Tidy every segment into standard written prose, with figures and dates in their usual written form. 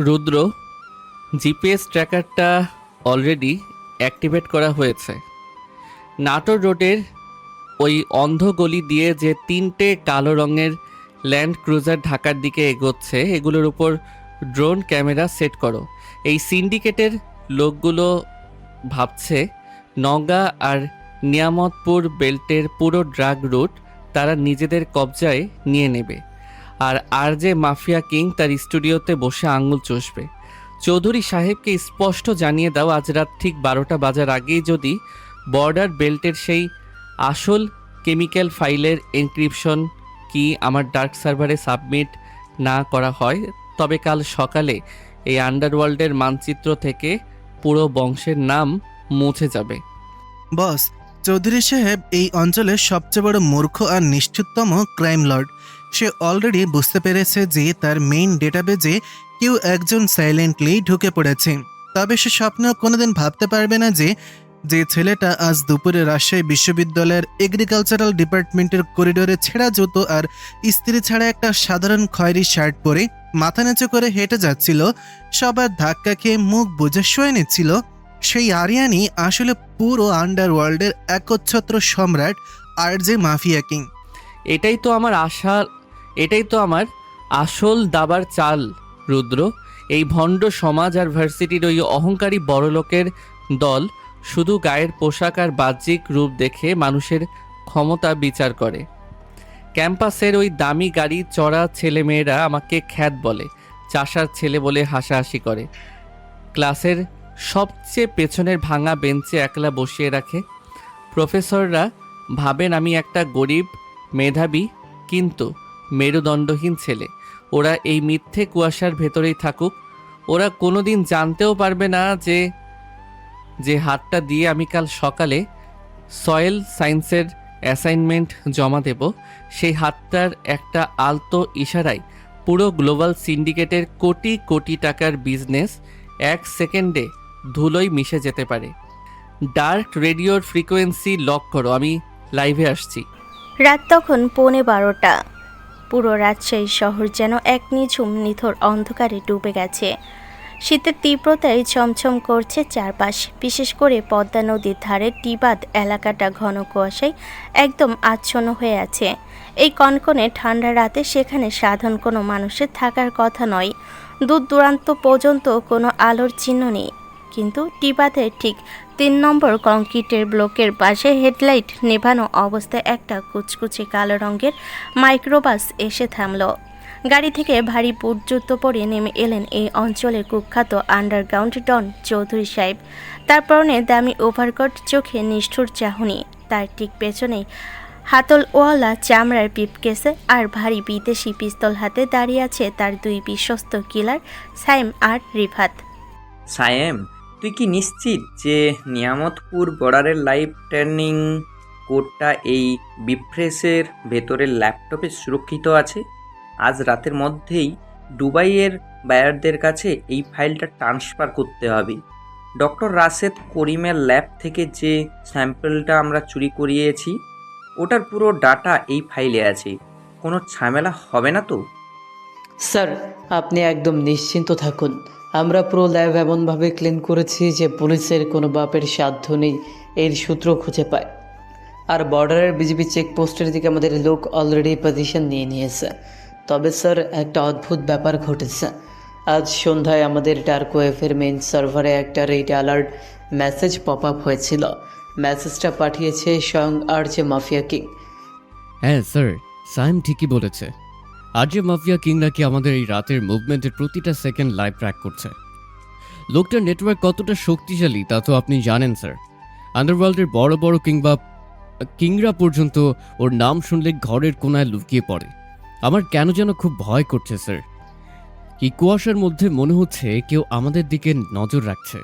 রুদ্র, GPS ট্র্যাকারটা already activate করা হয়েছে। নাটোর রোডের ওই অন্ধ গলি দিয়ে যে 3টে কালো রঙের ল্যান্ড ক্রুজার ঢাকার দিকে এগোচ্ছে, এগুলোর উপর ড্রোন ক্যামেরা সেট করো। এই সিন্ডিকেটের লোকগুলো ভাবছে নওগাঁ আর নিয়ামতপুর বেল্টের পুরো ড্রাগ রুট তারা নিজেদের কবজায় নিয়ে নেবে। আর যে মাফিয়া কিং তার স্টুডিওতে বসে আঙুল চষবে। চৌধুরী সাহেবকে স্পষ্ট জানিয়ে দাও, আজ রাত ঠিক 12টা বাজার আগেই যদি বর্ডার বেল্টের সেই আসল কেমিক্যাল ফাইলের এনক্রিপশন কি আমার ডার্ক সার্ভারে সাবমিট না করা হয়, তবে কাল সকালে এই আন্ডারওয়ার্ল্ডের মানচিত্র থেকে পুরো বংশের নাম মুছে যাবে। বস, চৌধুরী সাহেব এই অঞ্চলের সবচেয়ে বড় মূর্খ আর নিষ্ঠুরতম ক্রাইম লর্ড। সে অলরেডি বুঝতে পেরেছে যে তার মেইন ডেটাবেজে কেউ একজন সাইলেন্টলি ঢুকে পড়েছে। তবে সে স্বপ্নেও কোনোদিন ভাবতে পারবে না যে যে ছেলেটা আজ দুপুরে রাজশাহী বিশ্ববিদ্যালয়ের এগ্রিকালচারাল ডিপার্টমেন্টের করিডোরে ছেঁড়া জুতো আর স্ত্রী ছাড়া একটা সাধারণ খয়েরি শার্ট পরে মাথা নিচু করে হেঁটে যাচ্ছিল, সবার ধাক্কা খেয়ে মুখ বুজে শুয়ে নিচ্ছিল, সেই আরিয়ানি আসলে পুরো আন্ডারওয়ার্ল্ডের একচ্ছত্র সম্রাট আর যে মাফিয়া কিং। এটাই তো আমার আসল দাবার চাল রুদ্র। এই ভণ্ড সমাজ আর ভার্সিটির ওই অহংকারী বড়লোকের দল শুধু গায়ের পোশাক আর বাহ্যিক রূপ দেখে মানুষের ক্ষমতা বিচার করে। ক্যাম্পাসের ওই দামি গাড়ি চড়া ছেলেমেয়েরা আমাকে খ্যাত বলে, চাষার ছেলে বলে হাসাহাসি করে। ক্লাসের সবচেয়ে পেছনের ভাঙা বেঞ্চে একলা বসিয়ে রাখে। প্রফেসররা ভাবেন আমি একটা গরিব মেধাবী কিন্তু মেরুদণ্ডহীন ছেলে। ওরা এই মিথ্যে কুয়াশার ভেতরেই থাকুক, ওরা কোনোদিন জানতেও পারবে না যে হাতটা দিয়ে আমি কাল সকালে সয়েল সায়েন্সের অ্যাসাইনমেন্ট জমা দেব, সেই হাতটার একটা আলতো ইশারায় পুরো গ্লোবাল সিন্ডিকেটের কোটি কোটি টাকার বিজনেস 1 সেকেন্ডে ধুলোয় মিশে যেতে পারে। ডার্ক রেডিওর ফ্রিকোয়েন্সি লক করো, আমি লাইভে আসছি। রাত তখন 11:15। পুরো রাজশাহী শহর যেন এক নিঝুম নিথর অন্ধকারে ডুবে গেছে। শীতের তীব্রতায় ছমছম করছে চারপাশ, বিশেষ করে পদ্মা নদীর ধারে টিবাদ এলাকাটা ঘন কুয়াশায় একদম আচ্ছন্ন হয়ে আছে। এই কনকনে ঠান্ডা রাতে সেখানে সাধারণ কোনো মানুষের থাকার কথা নয়। দূর দূরান্ত পর্যন্ত কোনো আলোর চিহ্ন নেই। কিন্তু টিবাদের ঠিক 3 নম্বর কংক্রিটের ব্লকের পাশে হেডলাইট নেভানো অবস্থায় একটা কুচকুচে কালো রঙের মাইক্রোবাস এসে থামল। গাড়ি থেকে ভারী বুট জুতো পরে নেমে এলেন এই অঞ্চলের কুখ্যাত আন্ডারগ্রাউন্ড ডন চৌধুরী সাহেব। তার পরনে দামি ওভারকোট, চোখে নিষ্ঠুর চাহনি। তার ঠিক পেছনেই হাতলওয়ালা চামড়ার পিপকেসে আর ভারী বিদেশি পিস্তল হাতে দাঁড়িয়ে আছে তার 2 বিশ্বস্ত কিলার, সাইম আর রিফাত। সায়েম, তুই কি নিশ্চিত যে নিয়ামতপুর বর্ডারের লাইভ ট্রেনিং কোডটা এই বিফ্রেশের ভেতরের ল্যাপটপে সুরক্ষিত আছে? আজ রাতের মধ্যেই দুবাইয়ের বায়ারদের কাছে এই ফাইলটা ট্রান্সফার করতে হবে। ডক্টর রাশেদ করিমের ল্যাব থেকে যে স্যাম্পলটা আমরা চুরি করিয়েছি ওটার পুরো ডাটা এই ফাইলে আছে। কোনো ঝামেলা হবে না তো? স্যার, আপনি একদম নিশ্চিন্ত থাকুন। আমরা পুরো ল্যাব এমনভাবে ক্লিন করেছি যে পুলিশের কোনো বাপের সাধ্য নেই এর সূত্র খুঁজে পায়। আর বর্ডারের বিজিবি চেকপোস্টের দিকে আমাদের লোক অলরেডি পজিশন নিয়ে নিয়েছে। তবে স্যার, একটা অদ্ভুত ব্যাপার ঘটেছে। আজ সন্ধ্যায় আমাদের ডার্ক ওয়েভের মেইন সার্ভারে একটা red alert message pop up হয়েছিল। মেসেজটা পাঠিয়েছে স্বয়ং আরজে মাফিয়া কিং। হ্যাঁ স্যার, সাইম ঠিকই বলেছে। আরজে মাফিয়া কিং নাকি আমাদের এই রাতের মুভমেন্টের প্রতিটা সেকেন্ড লাইভ ট্র্যাক করছে। লোকটার নেটওয়ার্ক কতটা শক্তিশালী তা তো আপনি জানেন স্যার। আন্ডারওয়ার্ল্ডের বড় বড় কিংরা পর্যন্ত ওর নাম শুনলে ঘরের কোনায় লুকিয়ে পড়ে। আমার কেন যেন খুব ভয় করছে স্যার। এই কুয়াশার মধ্যে মনে হচ্ছে কেউ আমাদের দিকে নজর রাখছে।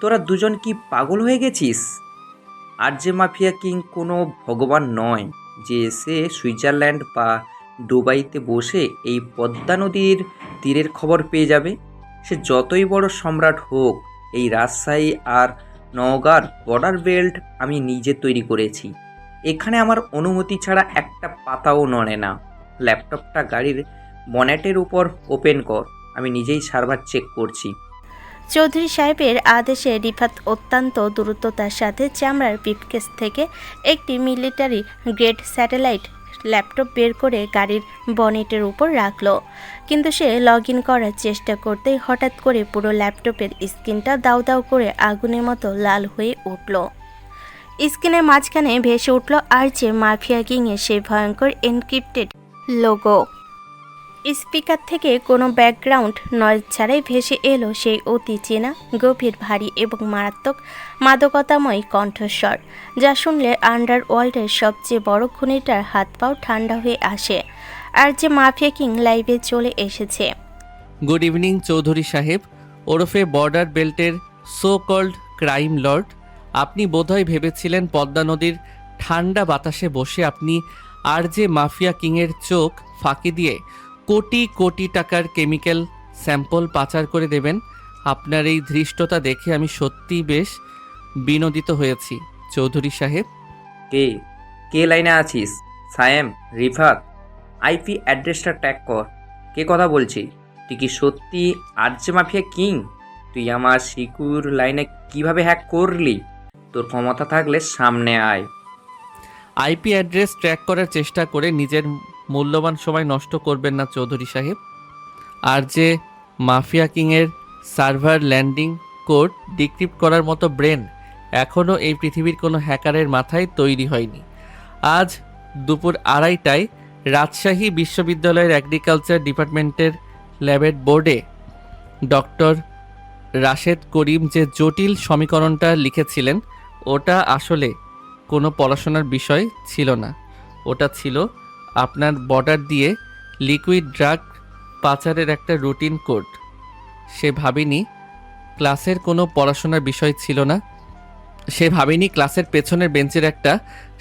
তোরা দুজন কি পাগল হয়ে গেছিস? আর যে মাফিয়া কিং কোনো ভগবান নয় যে এসে সুইজারল্যান্ড বা দুবাইতে বসে এই পদ্মা নদীর তীরের খবর পেয়ে যাবে। সে যতই বড় সম্রাট হোক, এই রাজশাহী আর নওগাঁর বর্ডার বেল্ট আমি নিজে তৈরি করেছি। এখানে আমার অনুমতি ছাড়া একটা পাতাও নড়ে না। ল্যাপটপটা গাড়ির বনেটের উপর ওপেন কর, আমি নিজেই সার্ভার চেক করছি। চৌধুরী সাহেবের আদেশে রিফাত অত্যন্ত দ্রুততার সাথে চামড়ার ব্রিফকেস থেকে একটি মিলিটারি গ্রেড স্যাটেলাইট ল্যাপটপ বের করে গাড়ির বনেটের উপর রাখলো। কিন্তু সে লগ ইন করার চেষ্টা করতেই হঠাৎ করে পুরো ল্যাপটপের স্ক্রিনটা দাউ দাউ করে আগুনের মতো লাল হয়ে উঠল। স্ক্রিনের মাঝখানে ভেসে উঠল আরজে মাফিয়া কিংয়ের সেই ভয়ঙ্কর এনক্রিপ্টেড লোগো। স্পিকার থেকে কোনো ব্যাকগ্রাউন্ড নয়েজ ছাড়াই ভেসে এলো সেই অতি চেনা, গভীর, ভারী এবং মারাত্মক মাদকতাময় কণ্ঠস্বর, যা শুনলে আন্ডারওয়ার্ল্ডের সবচেয়ে বড় খুনিটার হাত পাও ঠান্ডা হয়ে আসে। আর যে মাফিয়া কিং লাইভে চলে এসেছে। গুড ইভিনিং চৌধুরী সাহেব, ওরফে বর্ডার বেল্টের সো কল্ড ক্রাইম লর্ড। আপনি বোধহয় ভেবেছিলেন পদ্মা নদীর ঠান্ডা বাতাসে বসে আপনি আরজে মাফিয়া কিংয়ের চোখ ফাঁকি দিয়ে কোটি কোটি টাকার কেমিক্যাল স্যাম্পল পাচার করে দেবেন। আপনার এই ধৃষ্টতা দেখে আমি সত্যিই বেশ বিনোদিত হয়েছি চৌধুরী সাহেব। কে কে লাইনে আছিস? সায়েম, রিফাত, আইপি অ্যাড্রেসটা ট্যাগ কর। কে কথা বলছি? তুই কি সত্যি আরজে মাফিয়া কিং? তুই আমার সিকিউর লাইনে কিভাবে হ্যাক করলি? তোর ক্ষমতা থাকলে সামনে আয়। আইপি অ্যাড্রেস ট্র্যাক করার চেষ্টা করে নিজের মূল্যবান সময় নষ্ট করবেন না চৌধুরী সাহেব। আর যে মাফিয়া কিংয়ের সার্ভার ল্যান্ডিং কোড ডিক্রিপ্ট করার মতো ব্রেন এখনও এই পৃথিবীর কোনো হ্যাকারের মাথায় তৈরি হয়নি। আজ দুপুর 2:30টায় রাজশাহী বিশ্ববিদ্যালয়ের এগ্রিকালচার ডিপার্টমেন্টের ল্যাবের বোর্ডে ডক্টর রাশেদ করিম যে জটিল সমীকরণটা লিখেছিলেন, ওটা আসলে কোনো পড়াশোনার বিষয় ছিল না। ওটা ছিল আপনার বর্ডার দিয়ে লিকুইড ড্রাগ পাচারের একটা রুটিন কোড। সে ভাবেনি ক্লাসের কোনো পড়াশোনার বিষয় ছিল না। সে ভাবেনি ক্লাসের পেছনের বেঞ্চের একটা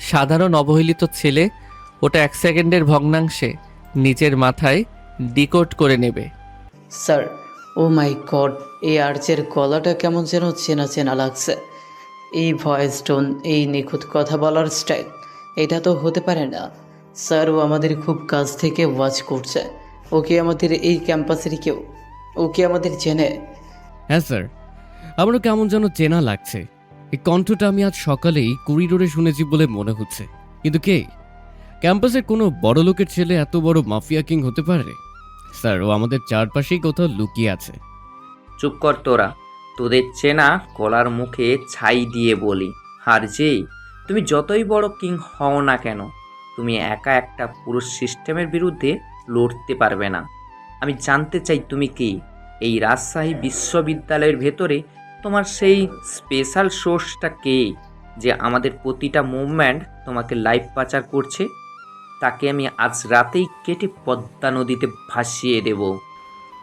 সাধারণ অবহেলিত ছেলে ওটা 1 সেকেন্ডের ভগ্নাংশে নিজের মাথায় ডিকোড করে নেবে। স্যার, ও মাই গড, এই আর্চের গলাটা কেমন যেন চেনা চেনা লাগছে। এই ভয়েস টোন, এই নিখুঁত কথা বলার স্টাইল, এটা তো হতে পারে না। স্যার, ও আমাদের খুব কাছ থেকে ওয়াচ করছে। ওকে আমাদের এই ক্যাম্পাসেরই কেউ, ওকে আমাদের চেনে। হ্যাঁ স্যার, আমারও কেমন যেন চেনা লাগছে। এই কণ্ঠটা আমি আজ সকালেই করিডোরে শুনেছি বলে মনে হচ্ছে। কিন্তু কে? ক্যাম্পাসের কোনো বড় লোকের ছেলে এত বড় মাফিয়া কিং হতে পারে? স্যার, ও আমাদের চারপাশেই কোথাও লুকিয়ে আছে। চুপ কর তোরা, তোদের চেনা গলার মুখে ছাই দিয়ে বলি। আর যেই তুমি যতই বড় কিং হও না কেন, তুমি একা একটা পুরো সিস্টেমের বিরুদ্ধে লড়তে পারবে না। আমি জানতে চাই তুমি কি। এই রাজশাহী বিশ্ববিদ্যালয়ের ভেতরে তোমার সেই স্পেশাল সোর্সটা কে, যে আমাদের প্রতিটা মুভমেন্ট তোমাকে লাইভ পাচার করছে? তাকে আমি আজ রাতেই কেটে পদ্মা নদীতে ভাসিয়ে দেব।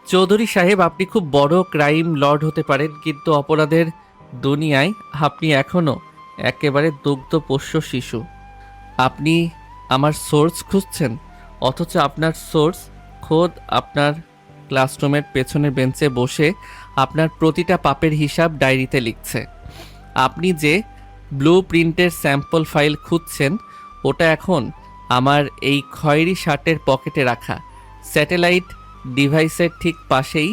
চৌধুরী সাহেব, আপনি খুব বড় ক্রাইম লর্ড হতে পারেন, কিন্তু অপরাধের দুনিয়ায় আপনি এখনও একেবারে দুগ্ধপোষ্য শিশু। আপনি আমার সোর্স খুঁজছেন, অথচ আপনার সোর্স খোদ আপনার ক্লাসরুমের পেছনের বেঞ্চে বসে আপনার প্রতিটা পাপের হিসাব ডায়েরিতে লিখছে। আপনি যে ব্লু প্রিন্টের স্যাম্পল ফাইল খুঁজছেন, ওটা এখন আমার এই খয়েরি শার্টের পকেটে রাখা স্যাটেলাইট ডিভাইসের ঠিক পাশেই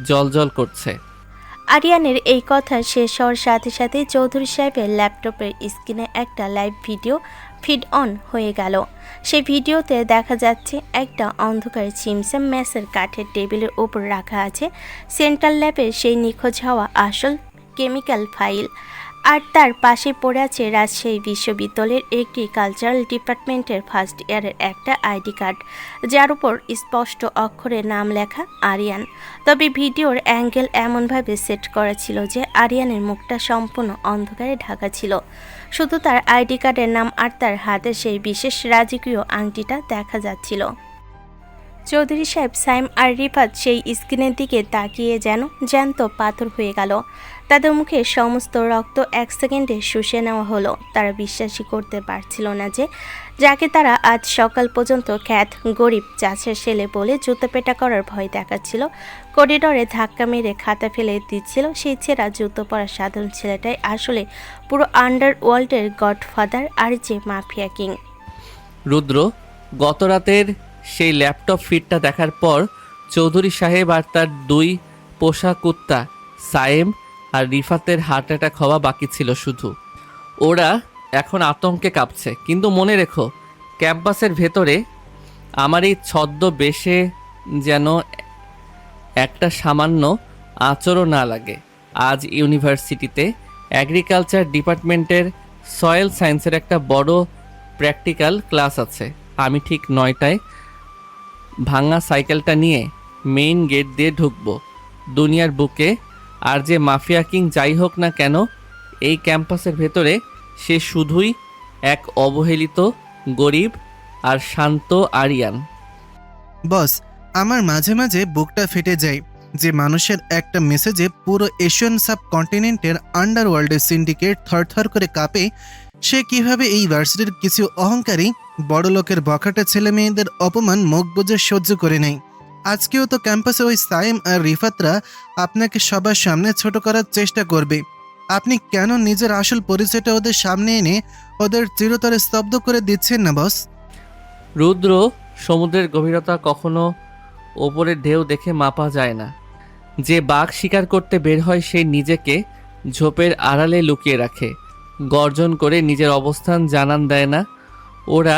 জ্বলজ্বল করছে। আরিয়ানের এই কথা শেষ হওয়ার সাথে সাথে চৌধুরী সাহেবের ল্যাপটপের স্ক্রিনে একটা লাইভ ভিডিও ফিড অন হয়ে গেল। সেই ভিডিওতে দেখা যাচ্ছে একটা অন্ধকার চিমসে মেসের কাঠের টেবিলের উপর রাখা আছে সেন্ট্রাল ল্যাবের সেই নিখোঁজ হওয়া আসল কেমিক্যাল ফাইল, আর তার পাশে পড়ে আছে রাজশাহী বিশ্ববিদ্যালয়ের এগ্রিকালচারাল ডিপার্টমেন্টের ফার্স্ট ইয়ারের একটা আইডি কার্ড, যার উপর স্পষ্ট অক্ষরে নাম লেখা আরিয়ান। তবে ভিডিওর অ্যাঙ্গেল এমনভাবে সেট করা ছিল যে আরিয়ানের মুখটা সম্পূর্ণ অন্ধকারে ঢাকা ছিল। শুধু তার আইডি কার্ডের নাম আর তার হাতে সেই বিশেষ রাজকীয় আংটিটা দেখা যাচ্ছিল। চৌধুরী সাহেব, সাইম আর রিফাত সেই স্ক্রিনের দিকে তাকিয়ে যেন জ্যান্ত পাথর হয়ে গেল। তাদের মুখে সমস্ত রক্ত 1 সেকেন্ডে শুষে নেওয়া হলো। তারা বিশ্বাসই করতে পারছিল না যে যাকে তারা আজ সকাল পর্যন্ত খ্যাত গরিব চাষের ছেলে বলে জুতোপেটা করার ভয় দেখাচ্ছিল, করিডোরে ধাক্কা মেরে খাতা ফেলে দিচ্ছিল, সেই ছেঁড়া জুতো পরা সাধারণ ছেলেটাই আসলে পুরো আন্ডারওয়ার্ল্ডের গডফাদার আর যে মাফিয়া কিং। রুদ্র, গত রাতের সেই ল্যাপটপ ফিডটা দেখার পর চৌধুরী সাহেব আর তার 2 পোষা কুত্তা সায়েম আর রিফাতের হার্ট অ্যাটাক হওয়া বাকি ছিল শুধু। ওরা এখন আতঙ্কে কাঁপছে। কিন্তু মনে রেখো, ক্যাম্পাসের ভেতরে আমার এই ছদ্মবেশে যেন একটা সামান্য আঁচড়ও না লাগে। আজ ইউনিভার্সিটিতে এগ্রিকালচার ডিপার্টমেন্টের সয়েল সায়েন্সের একটা বড় প্র্যাকটিক্যাল ক্লাস আছে। আমি ঠিক 9টায় ভাঙা সাইকেলটা নিয়ে মেইন গেট দিয়ে ঢুকবো দুনিয়ার বুকে। আর যে মাফিয়া কিং যাই হোক না কেন, এই ক্যাম্পাসের ভেতরে সে শুধুই এক অবহেলিত গরিব আর শান্ত আরিয়ান। বস, আমার মাঝে মাঝে বুকটা ফেটে যায় যে মানুষের একটা মেসেজে পুরো এশিয়ান সাবকন্টিনেন্টের আন্ডারওয়ার্ল্ডের সিন্ডিকেট থরথর করে কাঁপে। সে কিভাবে এই ভার্সিটির কিছু অহংকারী বড় লোকের বখাটে ছেলে মেয়েদের অপমান মুখ বুজে সহ্য করে নেয়। আজকেও তো ক্যাম্পাসে ওই সাইম আর রিফাতরা আপনাকে সবার সামনে ছোট করার চেষ্টা করবে। আপনি কেন নিজের আসল পরিচয়টা ওদের সামনে এনে ওদের চিরতরে স্তব্ধ করে দিচ্ছেন না বস? রুদ্র, সমুদ্রের গভীরতা কখনো ওপরের ঢেউ দেখে মাপা যায় না। যে বাঘ শিকার করতে বের হয় সে নিজেকে ঝোপের আড়ালে লুকিয়ে রাখে, গর্জন করে নিজের অবস্থান জানান দেয় না। ওরা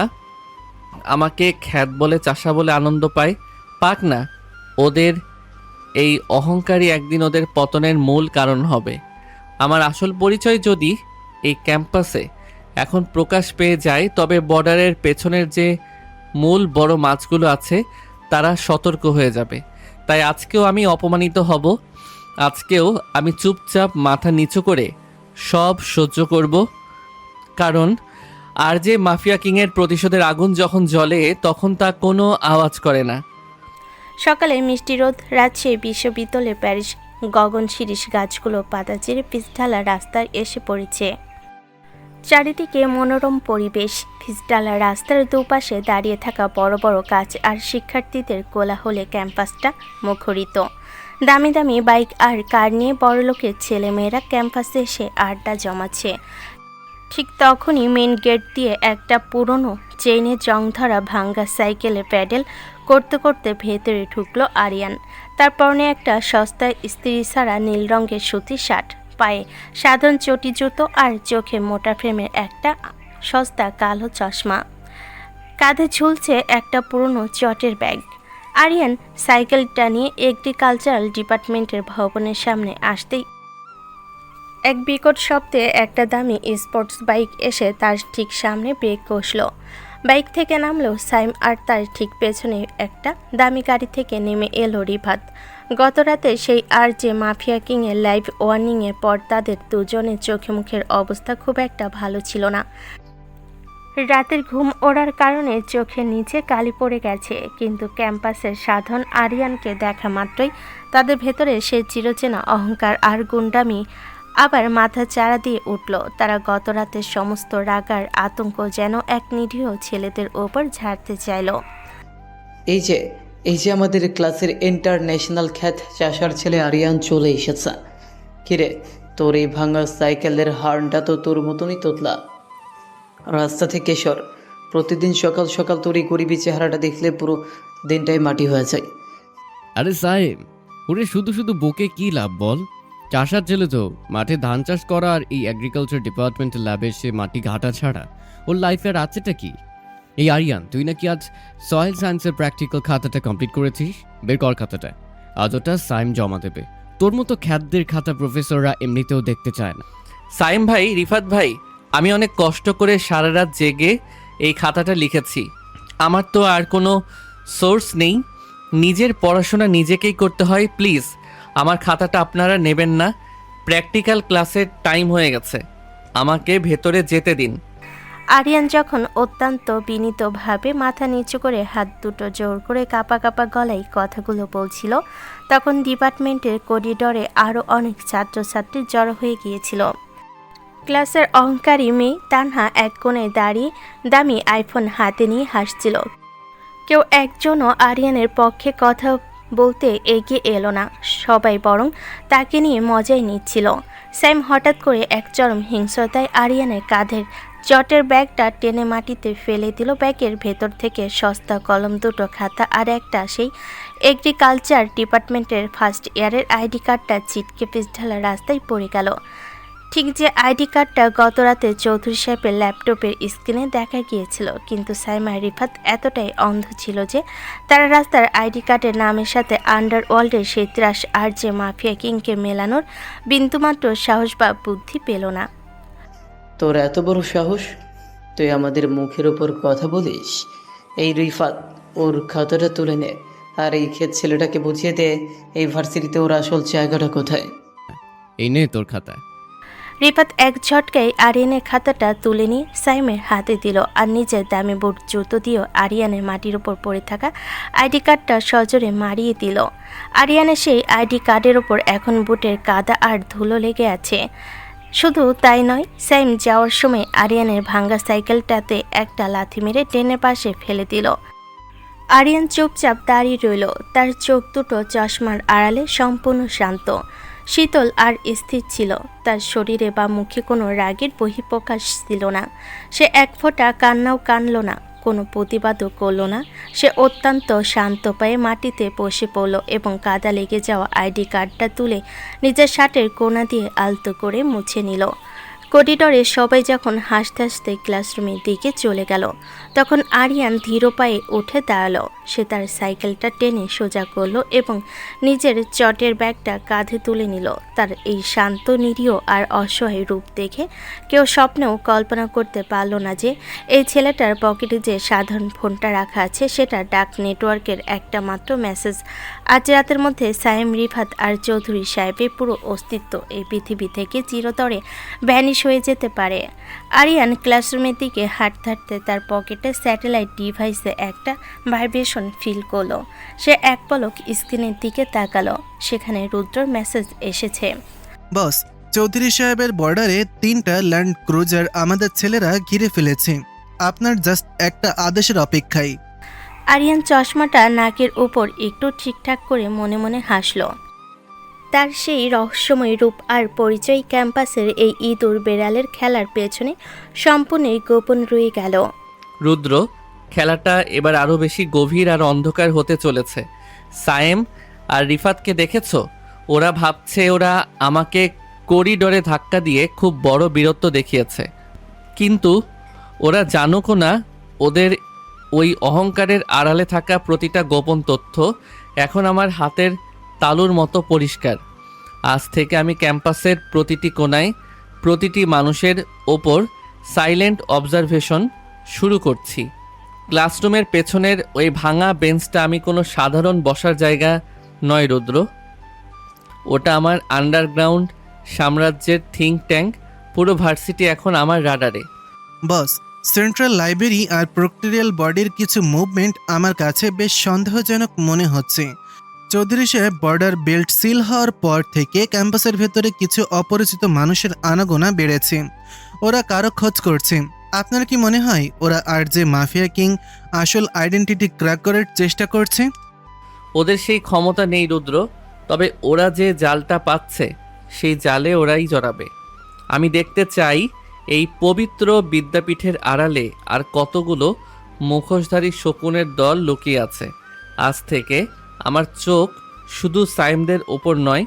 আমাকে খ্যাত বলে, চাষা বলে আনন্দ পায়, পাক না। ওদের এই অহংকারী একদিন ওদের পতনের মূল কারণ হবে। আমার আসল পরিচয় যদি এই ক্যাম্পাসে এখন প্রকাশ পেয়ে যায়, তবে বর্ডারের পেছনের যে মূল বড় মাছগুলো আছে তারা সতর্ক হয়ে যাবে। তাই আজকেও আমি অপমানিত হব। আজকেও আমি চুপচাপ মাথা নিচু করে সব সহ্য করব। কারণ আর যে মাফিয়া কিংয়ের প্রতিশোধের আগুন যখন জ্বলে তখন তা কোনো আওয়াজ করে না। সকালে মিষ্টি রোদ, রাজশাহী বিশ্ববিদ্যালয়ের প্যারিস গগন শিরিষ গাছগুলো পাতা চিরে পিচঢালা রাস্তায় এসে পড়েছে। চারিদিকে মনোরম পরিবেশ। পিচঢালা রাস্তার দুপাশে দাঁড়িয়ে থাকা বড় বড় গাছ আর শিক্ষার্থীদের কোলাহলে ক্যাম্পাসটা মুখরিত। দামি দামি বাইক আর কার নিয়ে বড়লোকের ছেলেমেয়েরা ক্যাম্পাসে এসে আড্ডা জমাচ্ছে। ঠিক তখনই মেন গেট দিয়ে একটা পুরনো চেইনে জং ধরা ভাঙ্গা সাইকেলে প্যাডেল করতে করতে ভেতরে ঢুকলো আরিয়ান। তার পরনে একটা সস্তা ইস্ত্রি ছাড়া নীল রঙের সুতির শার্ট, পায়ে সাধারণ চটি জুতো আর চোখে মোটা ফ্রেমের একটা সস্তা কালো চশমা। কাঁধে ঝুলছে একটা পুরনো চটের ব্যাগ। আরিয়ান সাইকেলটা নিয়ে এগ্রিকালচারাল ডিপার্টমেন্টের ভবনের সামনে আসতেই এক বিকট শব্দে একটা দামি স্পোর্টস বাইক এসে তার ঠিক সামনে ব্রেক কষল। বাইক থেকে নামলো সাইম আর তার ঠিক পেছনে একটা দামি গাড়ি থেকে নেমে এলো রিফাত। গতরাতে সেই আর যে মাফিয়া কিংয়ের লাইভ ওয়ার্নিংয়ের পর তাদের দুজনের চোখে মুখের অবস্থা খুব একটা ভালো ছিল না। রাতের ঘুম ওড়ার কারণে চোখের নিচে কালি পড়ে গেছে। কিন্তু ক্যাম্পাসের সাধারণ আরিয়ানকে দেখা মাত্রই তাদের ভেতরে সে চিরচেনা অহংকার আর গুন্ডামি আবার মাথা চাড়া দিয়ে উঠল। তারা গতরাতের সমস্ত রাগার আতঙ্ক যেন এক নিরীহ ছেলেদের ওপর ঝাড়তে চাইল। এই যে আমাদের ক্লাসের ইন্টারন্যাশনাল খ্যাত চাষার ছেলে আরিয়ান চলে এসেছে। কিরে, তোর এই ভাঙা সাইকেলের হার্নটা তো তোর মতনই তোতলা। রাস্তা থেকে সর। প্রতিদিন সকাল সকাল তোর এই গরিবী চেহারাটা দেখলে পুরো দিনটাই মাটি হয়ে যায়। আরে সাহেব, ওরে শুধু শুধু বকে কি লাভ বল? চাষার ছেলে তো, মাঠে ধান চাষ করা আর এই এগ্রিকালচার ডিপার্টমেন্টের ল্যাবে সে মাটি ঘাটা ছাড়া ওর লাইফের আছেটা কি? এই আরিয়ান, তুই নাকি আজ সয়েল সায়েন্সের প্র্যাকটিক্যাল খাতাটা কমপ্লিট করেছিস? বের কর খাতাটা, আজ ওটা সাইম জমা দেবে। তোর মতো খ্যাতদের খাতা প্রফেসররা এমনিতেও দেখতে চায় না। সাইম ভাই, রিফাত ভাই, আমি অনেক কষ্ট করে সারা রাত জেগে এই খাতাটা লিখেছি। আমার তো আর কোনো সোর্স নেই, নিজের পড়াশোনা নিজেকেই করতে হয়। প্লিজ আমার খাতাটা আপনারা নেবেন না। প্র্যাকটিক্যাল ক্লাসের টাইম হয়ে গেছে, আমাকে ভেতরে যেতে দিন। আরিয়ান যখন অত্যন্ত বিনীতভাবে মাথা নিচু করে হাত দুটো জোর করে কাঁপা কাঁপা গলায় কথাগুলো বলছিল, তখন ডিপার্টমেন্টের করিডরে আরও অনেক ছাত্রছাত্রী জড়ো হয়ে গিয়েছিল। ক্লাসের অহংকারী মেয়ে তানহা এক কোণে দাঁড়িয়ে দামি আইফোন হাতে নিয়ে হাসছিল। কেউ একজনও আরিয়ানের পক্ষে কথা বলতে এগিয়ে এলো না, সবাই বরং তাকে নিয়ে মজাই নিচ্ছিল। স্যাম হঠাৎ করে এক চরম হিংস্রতায় আরিয়ানের কাঁধের চটের ব্যাগটা টেনে মাটিতে ফেলে দিল। ব্যাগের ভেতর থেকে সস্তা কলম, দুটো খাতা আর একটা সেই এগ্রিকালচার ডিপার্টমেন্টের ফার্স্ট ইয়ারের আইডি কার্ডটা ছিটকে পিছঢালা রাস্তায় পড়ে গেল। ঠিক যে আইডি কার্ডটা গতরাতে চৌধুরী সাহেবের ল্যাপটপের স্ক্রিনে দেখা গিয়েছিল, কিন্তু সাইমা রিফাত এতটাই অন্ধ ছিল যে তারা রাস্তার আইডি কার্ডের নামের সাথে আন্ডারওয়ার্ল্ডের সেই ত্রাস আর যে মাফিয়া কিংকে মেলানোর বিন্দুমাত্র সাহস বা বুদ্ধি পেল না। তোর এত বড় সাহস, তুই আমাদের মুখের ওপর কথা বলিস? এই রিফাত, ওর খাতাটা তুলে নে আর এই ক্ষেত ছেলেটাকে বুঝিয়ে দে এই ভার্সিটিতে ওর আসল জায়গাটা কোথায়। এই নে তোর খাতা। রিফাত এক ঝটকায় আরিয়ানের খাতাটা তুলে নিয়ে সাইমের হাতে দিল আর নিজের দামি বুট জুতো দিয়েও আরিয়ানের মাটির ওপর পড়ে থাকা আইডি কার্ডটা সজোরে মারিয়ে দিল। আরিয়ানের সেই আইডি কার্ডের ওপর এখন বুটের কাদা আর ধুলো লেগে আছে। শুধু তাই নয়, সাইম যাওয়ার সময় আরিয়ানের ভাঙা সাইকেলটাতে একটা লাথি মেরে ট্রেনের পাশে ফেলে দিল। আরিয়ান চুপচাপ দাঁড়িয়ে রইল, তার চোখ দুটো চশমার আড়ালে সম্পূর্ণ শান্ত, শীতল আর স্থির ছিল। তার শরীরে বা মুখে কোনো রাগের বহিঃপ্রকাশ ছিল না। সে এক ফোঁটা কান্নাও কানল না, কোনো প্রতিবাদও করল না। সে অত্যন্ত শান্ত পায়ে মাটিতে বসে পড়ল এবং কাদা লেগে যাওয়া আইডি কার্ডটা তুলে নিজের শার্টের কোণা দিয়ে আলতো করে মুছে নিল। করিডরে সবাই যখন হাসতে হাসতে ক্লাসরুমের দিকে চলে গেল, তখন আরিয়ান ধীর পায়ে উঠে দাঁড়ালো। সে তার সাইকেলটা টেনে সোজা করলো এবং নিজের চটের ব্যাগটা কাঁধে তুলে নিল। তার এই শান্ত, নিরীহ আর অসহায় রূপ দেখে কেউ স্বপ্নেও কল্পনা করতে পারল না যে এই ছেলেটার পকেটে যে সাধারণ ফোনটা রাখা আছে সেটা ডাক নেটওয়ার্কের একটা মাত্র মেসেজ। আজ রাতের মধ্যে সাইম, রিফাত আর চৌধুরী সাহেবের পুরো অস্তিত্ব এই পৃথিবী থেকে চিরতরে ভ্যানিশ হয়ে যেতে পারে। আরিয়ান ক্লাসরুমের দিকে হাঁটতে হাঁটতে তার পকেটে স্যাটেলাইট ডিভাইসে একটা ভাইব্রেশন ফিল করলো। সে এক পলক স্ক্রিনের দিকে তাকালো, সেখানে রুদ্রর মেসেজ এসেছে। বস, চৌধুরী সাহেবের বর্ডারে 3টা ল্যান্ড ক্রুজার আমাদের ছেলেরা ঘিরে ফেলেছে। আপনার জাস্ট একটা আদেশের অপেক্ষায়। আরিয়ান চশমাটা নাকের উপর একটু ঠিকঠাক করে মনে মনে হাসল। তার সেই রহস্যময় রূপ আর পরিচয় ক্যাম্পাসের এই ইঁদুর বেড়ালের খেলার পেছনে সম্পূর্ণই গোপন রয়ে গেল। রুদ্র, খেলাটা এবার আরও বেশি গভীর আর অন্ধকার হতে চলেছে। সায়েম আর রিফাতকে দেখেছো? ওরা ভাবছে ওরা আমাকে করিডোরে ধাক্কা দিয়ে খুব বড় বীরত্ব দেখিয়েছে, কিন্তু ওরা জানুকও না ওদের ওই অহংকারের আড়ালে থাকা প্রতিটা গোপন তথ্য এখন আমার হাতের তালুর মতো পরিষ্কার। আজ থেকে আমি ক্যাম্পাসের প্রতিটি কোণায় প্রতিটি মানুষের ওপর সাইলেন্ট অবজারভেশন শুরু করছি। ক্লাসরুমের পেছনের ওই ভাঙা বেঞ্চটা আমি কোনো সাধারণ বসার জায়গা নয় রুদ্র, ওটা আমার আন্ডারগ্রাউন্ড সাম্রাজ্যের থিঙ্ক ট্যাঙ্ক। পুরো ভার্সিটি এখন আমার রাডারে। বস, সেন্ট্রাল লাইব্রেরি আর প্রক্টোরিয়াল বডির কিছু মুভমেন্ট আমার কাছে বেশ সন্দেহজনক মনে হচ্ছে। চৌধুরী সাহেব বর্ডার বেল্ট সিল হওয়ার পর থেকে ক্যাম্পাসের ভেতরে কিছু অপরিচিত মানুষের আনাগোনা বেড়েছে। ওরা কারো খোঁজ করছে। আপনার কি মনে হয় ওরা আর যে মাফিয়া কিং আসল আইডেন্টিটি ক্র্যাক করার চেষ্টা করছে? ওদের সেই ক্ষমতা নেই রুদ্র, তবে ওরা যে জালটা পাচ্ছে সেই জালে ওরাই জড়াবে। আমি দেখতে চাই এই পবিত্র বিদ্যাপীঠের আড়ালে আর কতগুলো মুখোশধারী শকুনের দল লুকিয়ে আছে। আজ থেকে আমার চোখ শুধু সাইমদের ওপর নয়,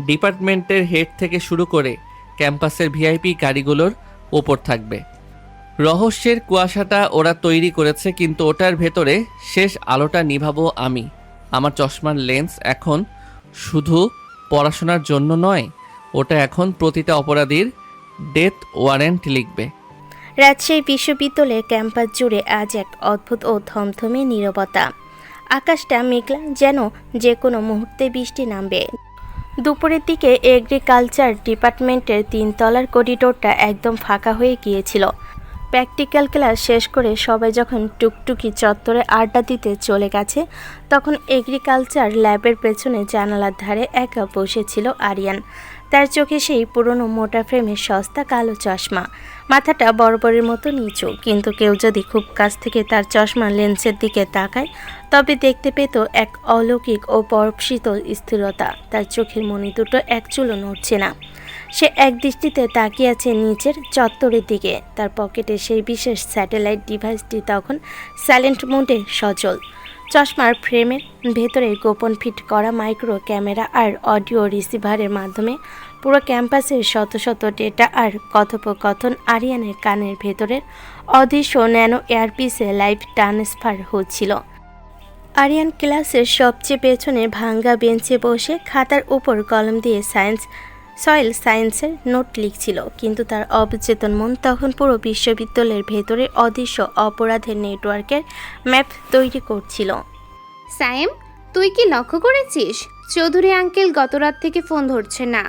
ডিপার্টমেন্টের হেড থেকে শুরু করে ক্যাম্পাসের ভিআইপি গাড়িগুলোর ওপর থাকবে। রহস্যের কুয়াশাটা ওরা তৈরি করেছে, কিন্তু ওটার ভেতরে শেষ আলোটা নিভাবো আমি। আমার চশমার লেন্স এখন শুধু পড়াশোনার জন্য নয়, ওটা এখন প্রতিটা অপরাধীর ডেথ ওয়ারেন্ট লিখবে। রাজশাহী বিশ্ববিদ্যালয়ের ক্যাম্পাস জুড়ে আজ এক অদ্ভুত ও থমথমে নীরবতা। আকাশটা মেঘলা, যেন যে কোনো মুহূর্তে বৃষ্টি নামবে। দুপুরের দিকে এগ্রিকালচার ডিপার্টমেন্টের 3 তলার করিডোরটা একদম ফাঁকা হয়ে গিয়েছিল। প্র্যাকটিক্যাল ক্লাস শেষ করে সবাই যখন টুকটুকি চত্বরে আড্ডা দিতে চলে গেছে, তখন এগ্রিকালচার ল্যাবের পেছনে জানালার ধারে একা বসেছিল আরিয়ান। তার চোখে সেই পুরনো মোটা ফ্রেমের সস্তা কালো চশমা, মাথাটা বরাবরের মতো নিচু, কিন্তু কেউ যদি খুব কাছ থেকে তার চশমা লেন্সের দিকে তাকায় তবে দেখতে পেত এক অলৌকিক ও পরশীতল স্থিরতা। তার চোখের মণি দুটো এক চুলও নড়ছে না। সে একদৃষ্টিতে তাকিয়ে আছে নিচের চত্বরের দিকে। তার পকেটে সেই বিশেষ স্যাটেলাইট ডিভাইসটি তখন সাইলেন্ট মোডে সচল। চশমার ফ্রেমের ভেতরে গোপন ফিট করা মাইক্রো ক্যামেরা আর অডিও রিসিভারের মাধ্যমে পুরো ক্যাম্পাসের শত শত ডেটা আর কথোপকথন আরিয়ানের কানের ভেতরের অদৃশ্য ন্যানো এয়ারপিসে লাইভ ট্রান্সফার হচ্ছিল। আরিয়ান ক্লাসের সবচেয়ে পেছনে ভাঙ্গা বেঞ্চে বসে খাতার উপর কলম দিয়ে সয়েল সায়েন্সের নোট লিখছিল, কিন্তু তার অবচেতন মন তখন পুরো বিশ্ববিদ্যালয়ের ভেতরে অদৃশ্য অপরাধের নেটওয়ার্কের ম্যাপ তৈরি করছিল। সায়েম, তুই কি লক্ষ্য করেছিস চৌধুরী আঙ্কেল গতরাত থেকে ফোন ধরছে না?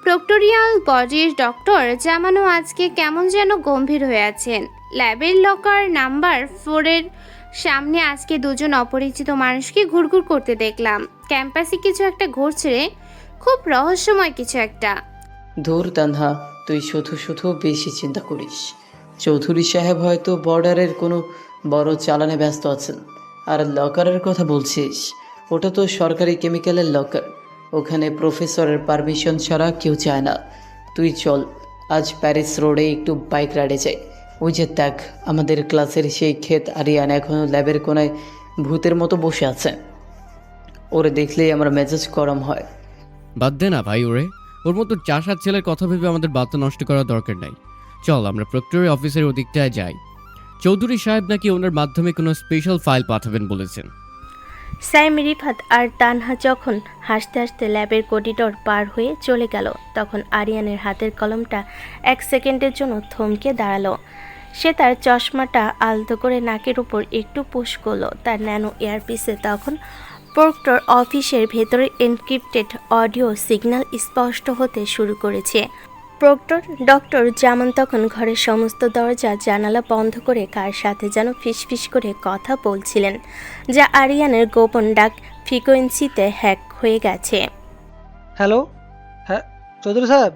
প্রক্টোরিয়াল বডির ডক্টর জামানো আজকে কেমন যেন গম্ভীর হয়ে আছেন। ল্যাবের লকার নাম্বার 4-এর সামনে আজকে দুজন অপরিচিত মানুষকে ঘুরঘুর করতে দেখলাম। ক্যাম্পাসে কিছু একটা ঘটছে রে, খুব রহস্যময় কিছু একটা। ধুর তানহা, তুই শুধু শুধু বেশি চিন্তা করিস। চৌধুরী সাহেব হয়তো বর্ডারের কোনো বড় চালানে ব্যস্ত আছেন। আর লকারের কথা বলছিস, ওটা তো সরকারি কেমিক্যালের লকার। ওখানে প্রফেসরের পারমিশন ছাড়া কেউ চায় না। তুই চল, আজ প্যারিস রোডে একটু বাইক রাইডে যাই। ওই যে দেখ, আমাদের ক্লাসের সেই ক্ষেত আরিয়ান এখনও ল্যাবের কোনায় ভূতের মতো বসে আছে। ওরে দেখলেই আমার মেজাজ গরম হয়। বাদ দে না ভাই ওরে, ওর মতো 4-7 ছেলের কথা ভেবে আমাদের বার্তা নষ্ট করার দরকার নাই। চল আমরা প্রক্টরি অফিসের ওদিকটায় যাই। চৌধুরী সাহেব নাকি ওনার মাধ্যমে কোনো স্পেশাল ফাইল পাঠাবেন বলেছেন। সাইম, রিফাত আর তানহা যখন হাসতে হাসতে ল্যাবের করিডর পার হয়ে চলে গেল, তখন আরিয়ানের হাতের কলমটা 1 সেকেন্ডের জন্য থমকে দাঁড়ালো। সে তার চশমাটা আলতো করে নাকের উপর একটু পুশ করলো। তার ন্যানো এয়ারপিসে তখন প্রক্টর অফিসের ভেতরে এনক্রিপ্টেড অডিও সিগন্যাল স্পষ্ট হতে শুরু করেছে। প্রক্টর ডক্টর জামান তখন ঘরের সমস্ত দরজা জানালা বন্ধ করে কার সাথে যেন ফিসফিস করে কথা বলছিলেন, যা আরিয়ানের গোপন ডাক ফ্রিকোয়েন্সিতে হ্যাক হয়ে গেছে। হ্যালো, হ্যাঁ চৌধুরী সাহেব,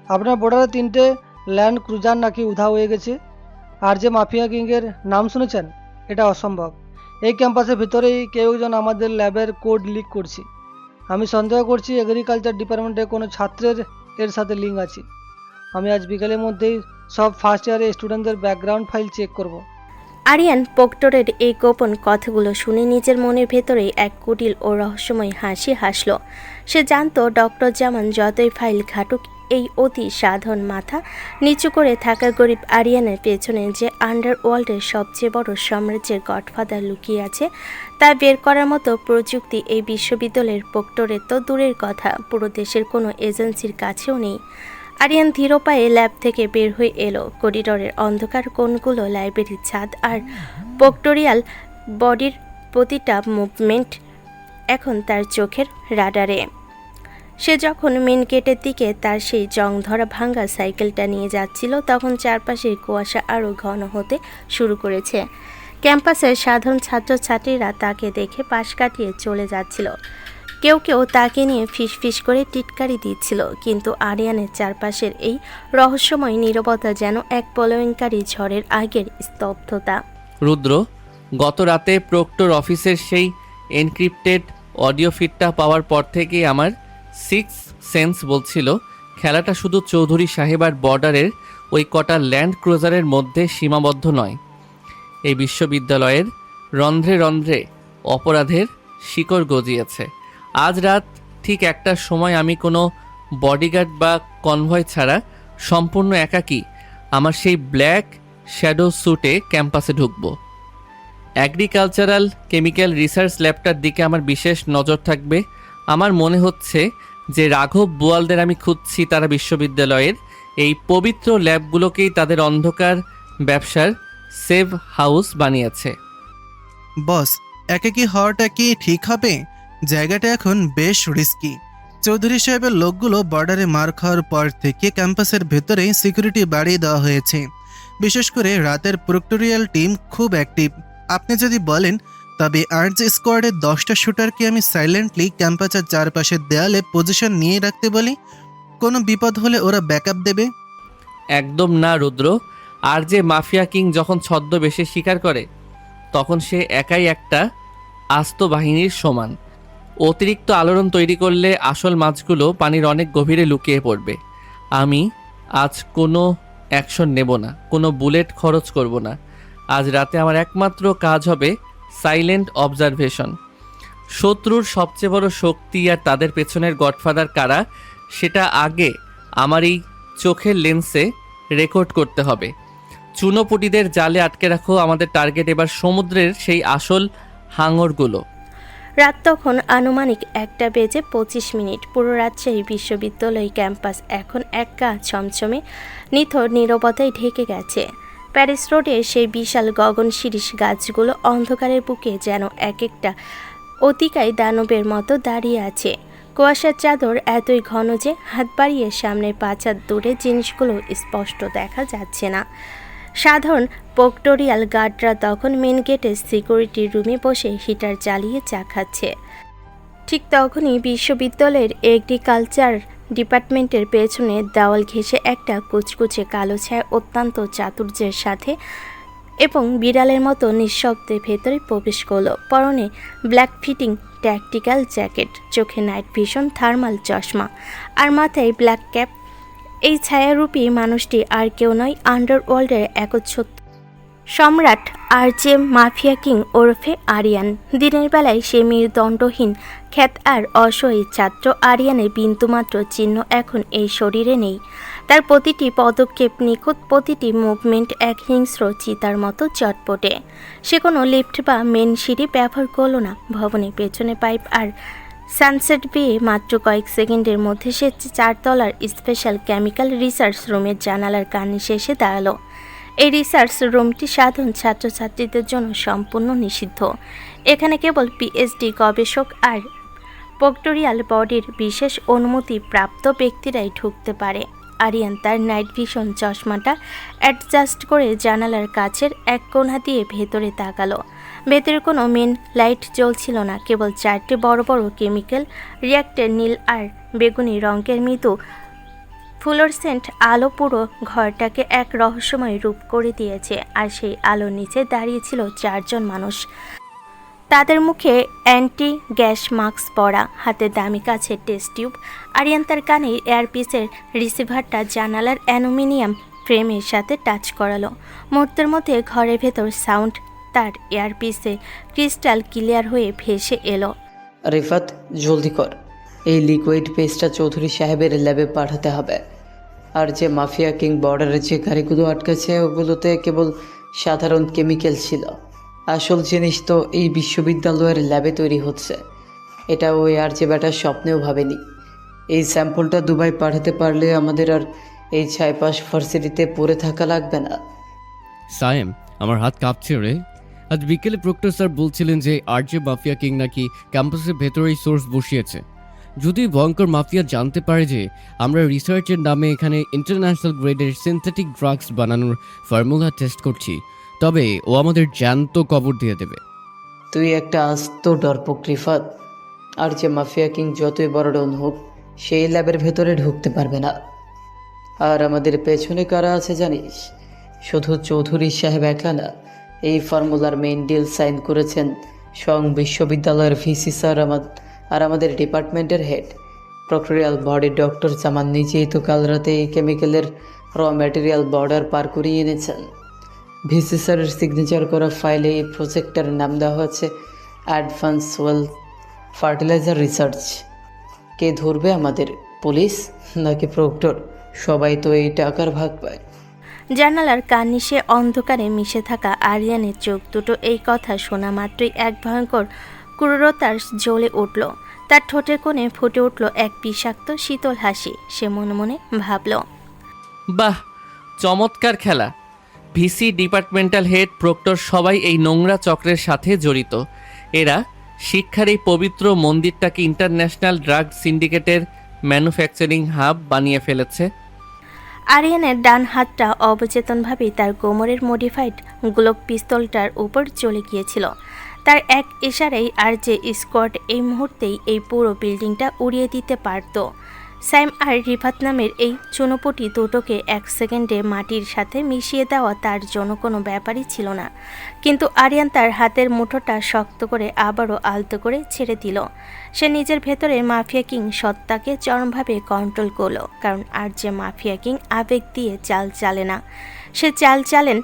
আপনার বর্ডারে 3টে ল্যান্ড ক্রুজার নাকি উধাও হয়ে গেছে। আর যে মাফিয়া কিংয়ের নাম শুনেছেন? এটা অসম্ভব। এই ক্যাম্পাসের ভিতরেই কেউ একজন আমাদের ল্যাবের কোড লিক করছে। আমি সন্দেহ করছি এগ্রিকালচার ডিপার্টমেন্টের কোনো ছাত্রের এর সাথে লিঙ্ক আছে। আমি আজ বিকেলের মধ্যেই সব ফার্স্ট ইয়ারের স্টুডেন্টদের ব্যাকগ্রাউন্ড ফাইল চেক করব। আরিয়ান প্রক্টরের এই গোপন কথাগুলো শুনে নিজের মনের ভেতরেই এক কুটিল ও রহস্যময় হাসি হাসল। সে জানত ডক্টর জামান যতই ফাইল ঘাটুক, এই অতি সাধারণ মাথা নিচু করে থাকা গরিব আরিয়ানের পেছনে যে আন্ডারওয়ার্ল্ডের সবচেয়ে বড় সাম্রাজ্যের গডফাদার লুকিয়ে আছে, তা বের করার মতো প্রযুক্তি এই বিশ্ববিদ্যালয়ের প্রক্টরের তো দূরের কথা, পুরো দেশের কোনো এজেন্সির কাছেও নেই। আরিয়ান ধীর পায়ে ল্যাব থেকে বের হয়ে এলো। করিডরের অন্ধকার কোণগুলো, লাইব্রেরির ছাদ আর প্রক্টোরিয়াল বডির প্রতিটা মুভমেন্ট এখন তার চোখের রাডারে। সে যখন মেন গেটের দিকে তার সেই জং ধরা ভাঙ্গা সাইকেলটা নিয়ে যাচ্ছিল, তখন চারপাশের কুয়াশা আরও ঘন হতে শুরু করেছে। ক্যাম্পাসের সাধারণ ছাত্রছাত্রীরা তাকে দেখে পাশ কাটিয়ে চলে যাচ্ছিল। কেউ কেউ তাকে নিয়ে ফিসফিস করে টিটকারি দিচ্ছিল, কিন্তু আরিয়ানের চারপাশের এই রহস্যময় নীরবতা যেন এক প্রলয়ঙ্কারী ঝড়ের আগের স্তব্ধতা। রুদ্র, গত রাতে প্রক্টর অফিসের সেই এনক্রিপ্টেড অডিও ফিডটা পাওয়ার পর থেকেই আমার 6 সেন্স বলছিল খেলাটা শুধু চৌধুরী সাহেব আর বর্ডারের ওই কটা ল্যান্ড ক্রুজারের মধ্যে সীমাবদ্ধ নয়। এই বিশ্ববিদ্যালয়ের রন্ধ্রে রন্ধ্রে অপরাধের শিকড় গজিয়েছে। আজ রাত ঠিক 1টার সময় আমি কোনো বডিগার্ড বা কনভয় ছাড়া সম্পূর্ণ একাকী আমার সেই ব্ল্যাক শ্যাডো স্যুটে ক্যাম্পাসে ঢুকবো। অ্যাগ্রিকালচারাল কেমিক্যাল রিসার্চ ল্যাবটার দিকে আমার বিশেষ নজর থাকবে। আমার মনে হচ্ছে যে রাঘব বোয়ালদের আমি খুঁজছি, তারা বিশ্ববিদ্যালয়ের এই পবিত্র ল্যাবগুলোকেই তাদের অন্ধকার ব্যবসার সেভ হাউস বানিয়েছে। বস, একাকী হওয়াটা কি ঠিক হবে? জায়গাটা এখন বেশ রিস্কি। চৌধুরী সাহেবের লোকগুলো বর্ডারে মার খাওয়ার পর থেকে ক্যাম্পাসের ভেতরে সিকিউরিটি বাড়িয়ে দেওয়া হয়েছে। বিশেষ করে রাতের প্রক্টোরিয়াল টিম খুব অ্যাক্টিভ। আপনি যদি বলেন, তবে আর্জ স্কোয়াডের 10টা শুটারকে আমি সাইলেন্টলি ক্যাম্পাসের চারপাশের দেয়ালে পজিশন নিয়ে রাখতে বলি। কোনো বিপদ হলে ওরা ব্যাকআপ দেবে। একদম না রুদ্র। আর যে মাফিয়া কিং যখন ছদ্মবেশে শিকার করে, তখন সে একাই একটা আস্ত বাহিনীর সমান। অতিরিক্ত আলোড়ন তৈরি করলে আসল মাছগুলো পানির অনেক গভীরে লুকিয়ে পড়বে। আমি আজ কোনো অ্যাকশন নেব না, কোনো বুলেট খরচ করব না। আজ রাতে আমার একমাত্র কাজ হবে সাইলেন্ট অবজারভেশন। শত্রুর সবচেয়ে বড় শক্তি আর তাদের পেছনের গডফাদার কারা সেটা আগে আমার এই চোখের লেন্সে রেকর্ড করতে হবে। চুনোপুটিদের জালে আটকে রাখো, আমাদের টার্গেট এবার সমুদ্রের সেই আসল হাঙরগুলো। রাত তখন আনুমানিক 1:25। পুরো রাজশাহী বিশ্ববিদ্যালয় ক্যাম্পাস এখন এক গা ছমছমে নিথর নীরবতায় ঢেকে গেছে। প্যারিস রোডে সেই বিশাল গগন শিরীষ গাছগুলো অন্ধকারের বুকে যেন এক একটা অতিকায় দানবের মতো দাঁড়িয়ে আছে। কুয়াশার চাদর এতই ঘন যে হাত বাড়িয়ে সামনে 5 হাত দূরে জিনিসগুলো স্পষ্ট দেখা যাচ্ছে না। সাধারণ পোক্টোরিয়াল গার্ডরা তখন মেন গেটে সিকিউরিটি রুমে বসে হিটার জ্বালিয়ে চা খাচ্ছে। ঠিক তখনই বিশ্ববিদ্যালয়ের এগ্রিকালচার ডিপার্টমেন্টের পেছনে দেওয়াল ঘেঁষে একটা কুচকুচে কালো ছায়া অত্যন্ত চাতুর্যের সাথে এবং বিড়ালের মতো নিঃশব্দে ভেতরে প্রবেশ করলো। পরনে ব্ল্যাক ফিটিং ট্যাকটিক্যাল জ্যাকেট, চোখে নাইট ভিশন থার্মাল চশমা আর মাথায় ব্ল্যাক ক্যাপ। এই ছায়ারূপী মানুষটি আর কেউ নয়, আন্ডারওয়ার্ল্ডের একচ্ছত্র সম্রাট আরজে মাফিয়া কিং ওরফে আরিয়ান। দিনের বেলায় সে মেরুদণ্ডহীন খ্যাত আর অসহায় ছাত্র আরিয়ানের বিন্দুমাত্র চিহ্ন এখন এই শরীরে নেই। তার প্রতিটি পদক্ষেপ নিখুঁত, প্রতিটি মুভমেন্ট এক হিংস্র চিতার মতো চটপটে। সে কোনো লিফট বা মেন সিঁড়ি ব্যবহার করল না। ভবনের পেছনে পাইপ আর সানসেট বেয়ে মাত্র কয়েক সেকেন্ডের মধ্যে সে 4 তলার স্পেশাল কেমিক্যাল রিসার্চ রুমের জানালার কার্নিশে এসে দাঁড়ালো। এই রিসার্চ রুমটি সাধারণ ছাত্রছাত্রীদের জন্য সম্পূর্ণ নিষিদ্ধ। এখানে কেবল পিএইচডি গবেষক আর পোক্টোরিয়াল বডির বিশেষ অনুমতি প্রাপ্ত ব্যক্তিরাই ঢুকতে পারে। আরিয়ান তার নাইট ভিশন চশমাটা অ্যাডজাস্ট করে জানালার কাছের এক কোণা দিয়ে ভেতরে তাকালো। ভেতরে কোনো মেন লাইট জ্বলছিল না, কেবল 4টি বড় বড় কেমিক্যাল রিয়াক্টর নীল আর বেগুনি রঙের মৃদু ফ্লুরোসেন্ট আলো পুরো ঘরটাকে এক রহস্যময় রূপ করে দিয়েছে। আর সেই আলোর নিচে দাঁড়িয়েছিল 4 জন মানুষ। তাদের মুখে অ্যান্টি গ্যাস মাস্ক পরা, হাতে দামি কাছের টেস্ট টিউব। আরিয়ান তার কানে এয়ারপিসের রিসিভারটা জানালার অ্যালুমিনিয়াম ফ্রেমের সাথে টাচ করালো। মুহূর্তের মধ্যে ঘরের ভেতর সাউন্ড তার এয়ারপিসে ক্রিস্টাল ক্লিয়ার হয়ে ভেসে এলো। রিফাত, জলদি কর, এই লিকুইড পেস্টটা চৌধুরী সাহেবের ল্যাবে পাঠাতে হবে। আর যে মাফিয়া কিং বর্ডারের যে গাড়িগুলো আটকেছে ওগুলোতে কেবল সাধারণ কেমিক্যাল ছিল। আসল জিনিস তো এই বিশ্ববিদ্যালয়ের ল্যাবে তৈরি হচ্ছে। এটা ওই আর যে ব্যাটার স্বপ্নেও ভাবেনি। এই স্যাম্পলটা দুবাই পাঠাতে পারলে আমাদের আর এই ছাইপাশ ভার্সিটিতে পড়ে থাকা লাগবে না। সায়েম, আমার হাত কাঁপছে রে। আজ বিকেলে প্রক্টর স্যার বলছিলেন যে আরজে মাফিয়া কিং নাকি ক্যাম্পাসের ভেতরেই সোর্স বসিয়েছে। যদি ভয়ঙ্কর মাফিয়া জানতে পারে যে আমরা রিসার্চের নামে এখানে ইন্টারন্যাশনাল গ্রেডের সিনথেটিক ড্রাগস বানানোর ফর্মুলা টেস্ট করছি, তবে ও আমাদের জ্যান্ত কবর দিয়ে দেবে। তুই একটা আস্ত ডরপোক রিফাত। আর যে মাফিয়া কিং যতই বড় ডন হোক, সেই ল্যাবের ভেতরে ঢুকতে পারবে না। আর আমাদের পেছনে কারা আছে জানিস? শুধু চৌধুরী সাহেব একলা না, এই ফর্মুলার মেইন ডিল সাইন করেছেন স্বয়ং বিশ্ববিদ্যালয়ের ভিসি স্যার আর আমাদের ডিপার্টমেন্টের হেড প্রক্টোরিয়াল বডির ডক্টর জামান নিজেই তো কাল রাতে এই কেমিক্যালের র ম্যাটেরিয়াল বর্ডার পার করিয়ে এনেছেন। ভিসি স্যারের সিগনেচার করা ফাইলে এই প্রজেক্টের নাম দেওয়া হচ্ছে অ্যাডভান্স ওয়েল ফার্টিলাইজার রিসার্চ। কে ধরবে আমাদের, পুলিশ নাকি প্রক্টর? সবাই তো এই টাকার ভাগ পায়। জানালার কার্নিশে অন্ধকারে মিশে থাকা আরিয়ানের চোখ দুটো এই কথা শোনা মাত্রই এক ভয়ঙ্কর ক্রূরতার জ্বলে উঠল। তার ঠোঁটের কোণে ফুটে উঠল এক বিষাক্ত শীতল হাসি। সে মনে মনে ভাবল, বাহ, চমৎকার খেলা। ভিসি, ডিপার্টমেন্টাল হেড, প্রক্টর সবাই এই নোংরা চক্রের সাথে জড়িত। এরা শিক্ষার এই পবিত্র মন্দিরটাকে ইন্টারন্যাশনাল ড্রাগ সিন্ডিকেটের ম্যানুফ্যাকচারিং হাব বানিয়ে ফেলেছে। আরিয়ানের ডান হাতটা অবচেতনভাবেই তার কোমরের মডিফাইড গ্লোক পিস্তলটার উপর চলে গিয়েছিল। তার এক ইশারায় আর যে স্কোয়াড এই মুহূর্তেই এই পুরো বিল্ডিংটা উড়িয়ে দিতে পারত। স্যাম আর রিফাত নামের এই চুনোপুটি দুটোকে 1 সেকেন্ডে মাটির সাথে মিশিয়ে দেওয়া তার জন্য কোনো ব্যাপারই ছিল না। কিন্তু আরিয়ান তার হাতের মুঠোটা শক্ত করে আবারও আলতো করে ছেড়ে দিল। সে নিজের ভেতরে মাফিয়া কিং সত্তাকে চরমভাবে কন্ট্রোল করল, কারণ আর যে মাফিয়া কিং আবেগ দিয়ে চাল চালে না, সে চাল চালেন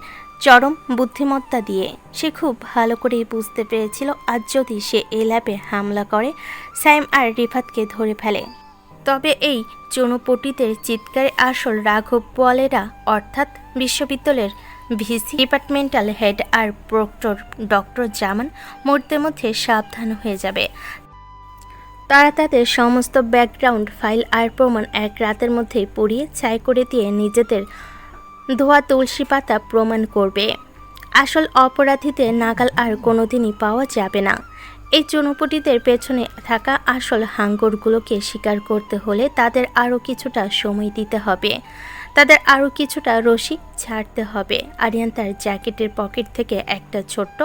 চরম বুদ্ধিমত্তা দিয়ে। সে খুব ভালো করেই বুঝতে পেরেছিল আজ যদি সে এই ল্যাবে হামলা করে স্যাম আর রিফাতকে ধরে ফেলে, তবে এই চুনোপটিদের চিৎকারে আসল রাঘব বোয়ালেরা অর্থাৎ বিশ্ববিদ্যালয়ের ভিসি, ডিপার্টমেন্টাল হেড আর প্রক্টর ডক্টর জামান মুহূর্তের মধ্যে সাবধান হয়ে যাবে। তারা তাদের সমস্ত ব্যাকগ্রাউন্ড ফাইল আর প্রমাণ এক রাতের মধ্যেই পুড়িয়ে ছাই করে দিয়ে নিজেদের ধোয়া তুলসী পাতা প্রমাণ করবে। আসল অপরাধীদের নাগাল আর কোনোদিনই পাওয়া যাবে না। এই চুনোপুটিদের পেছনে থাকা আসল হাঙ্গরগুলোকে স্বীকার করতে হলে তাদের আরও কিছুটা সময় দিতে হবে, তাদের আরও কিছুটা রশি ছাড়তে হবে। আরিয়ান তার জ্যাকেটের পকেট থেকে একটা ছোট্ট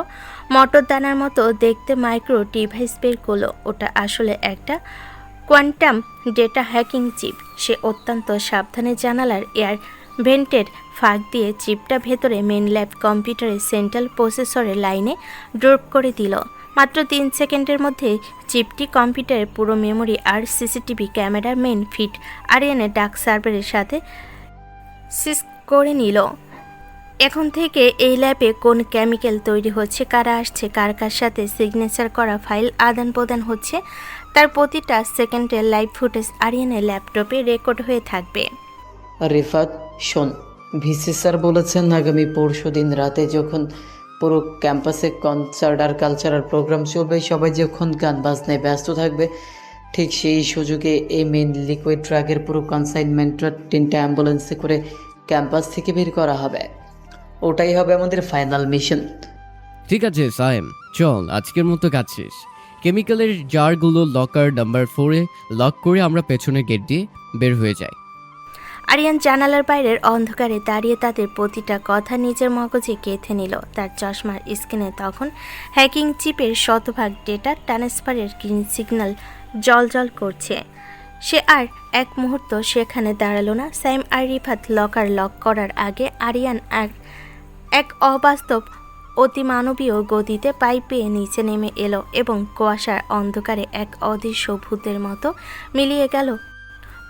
মটর দানার মতো দেখতে মাইক্রো ডিভাইস বের করলো। ওটা আসলে একটা কোয়ান্টাম ডেটা হ্যাকিং চিপ। সে অত্যন্ত সাবধানে জানালার এয়ার ভেন্টের ফাঁক দিয়ে চিপটা ভেতরে মেন ল্যাব কম্পিউটারের সেন্ট্রাল প্রসেসরের লাইনে ড্রপ করে দিল। মাত্র 3 সেকেন্ডের মধ্যে চিপটি কম্পিউটারের পুরো মেমোরি আর সিসিটিভি ক্যামেরার মেন ফিড আরিয়ানের ডাক সার্ভারের সাথে সিস করে নিল। এখন থেকে এই ল্যাবে কোন কেমিক্যাল তৈরি হচ্ছে, কারা আসছে, কার কার সাথে সিগনেচার করা ফাইল আদান প্রদান হচ্ছে, তার প্রতিটা সেকেন্ডের লাইভ ফুটেজ আরিয়ানের ল্যাপটপে রেকর্ড হয়ে থাকবে। রিফাত শোন, ভিসি স্যার বলেছেন আগামী পরশুদিন রাতে যখন পুরো ক্যাম্পাসে কনসার্ট আর কালচারাল প্রোগ্রাম চলবে, সবাই যখন গান বাজনায় ব্যস্ত থাকবে, ঠিক সেই সুযোগে এই মেন লিকুইড ড্রাগের পুরো কনসাইনমেন্টটা 3টা অ্যাম্বুলেন্সে করে ক্যাম্পাস থেকে বের করা হবে। ওটাই হবে আমাদের ফাইনাল মিশন। ঠিক আছে সায়েম, চল আজকের মতো কাজ শেষ। কেমিক্যালের জারগুলো লকার নাম্বার 4-এ লক করে আমরা পেছনের গেট দিয়ে বের হয়ে যাই। আরিয়ান জানালার বাইরের অন্ধকারে দাঁড়িয়ে তাদের প্রতিটা কথা নিজের মগজে গেঁথে নিল। তার চশমার স্ক্রিনে তখন হ্যাকিং চিপের শতভাগ ডেটা ট্রান্সফারের গ্রিন সিগন্যাল জলজল করছে। সে আর এক মুহূর্ত সেখানে দাঁড়ালো না। স্যাম আর রিফাত লকার লক করার আগে আরিয়ান এক অবাস্তব অতিমানবীয় গতিতে পাইপ পেয়ে নিচে নেমে এলো এবং কুয়াশার অন্ধকারে এক অদৃশ্য ভূতের মতো মিলিয়ে গেল।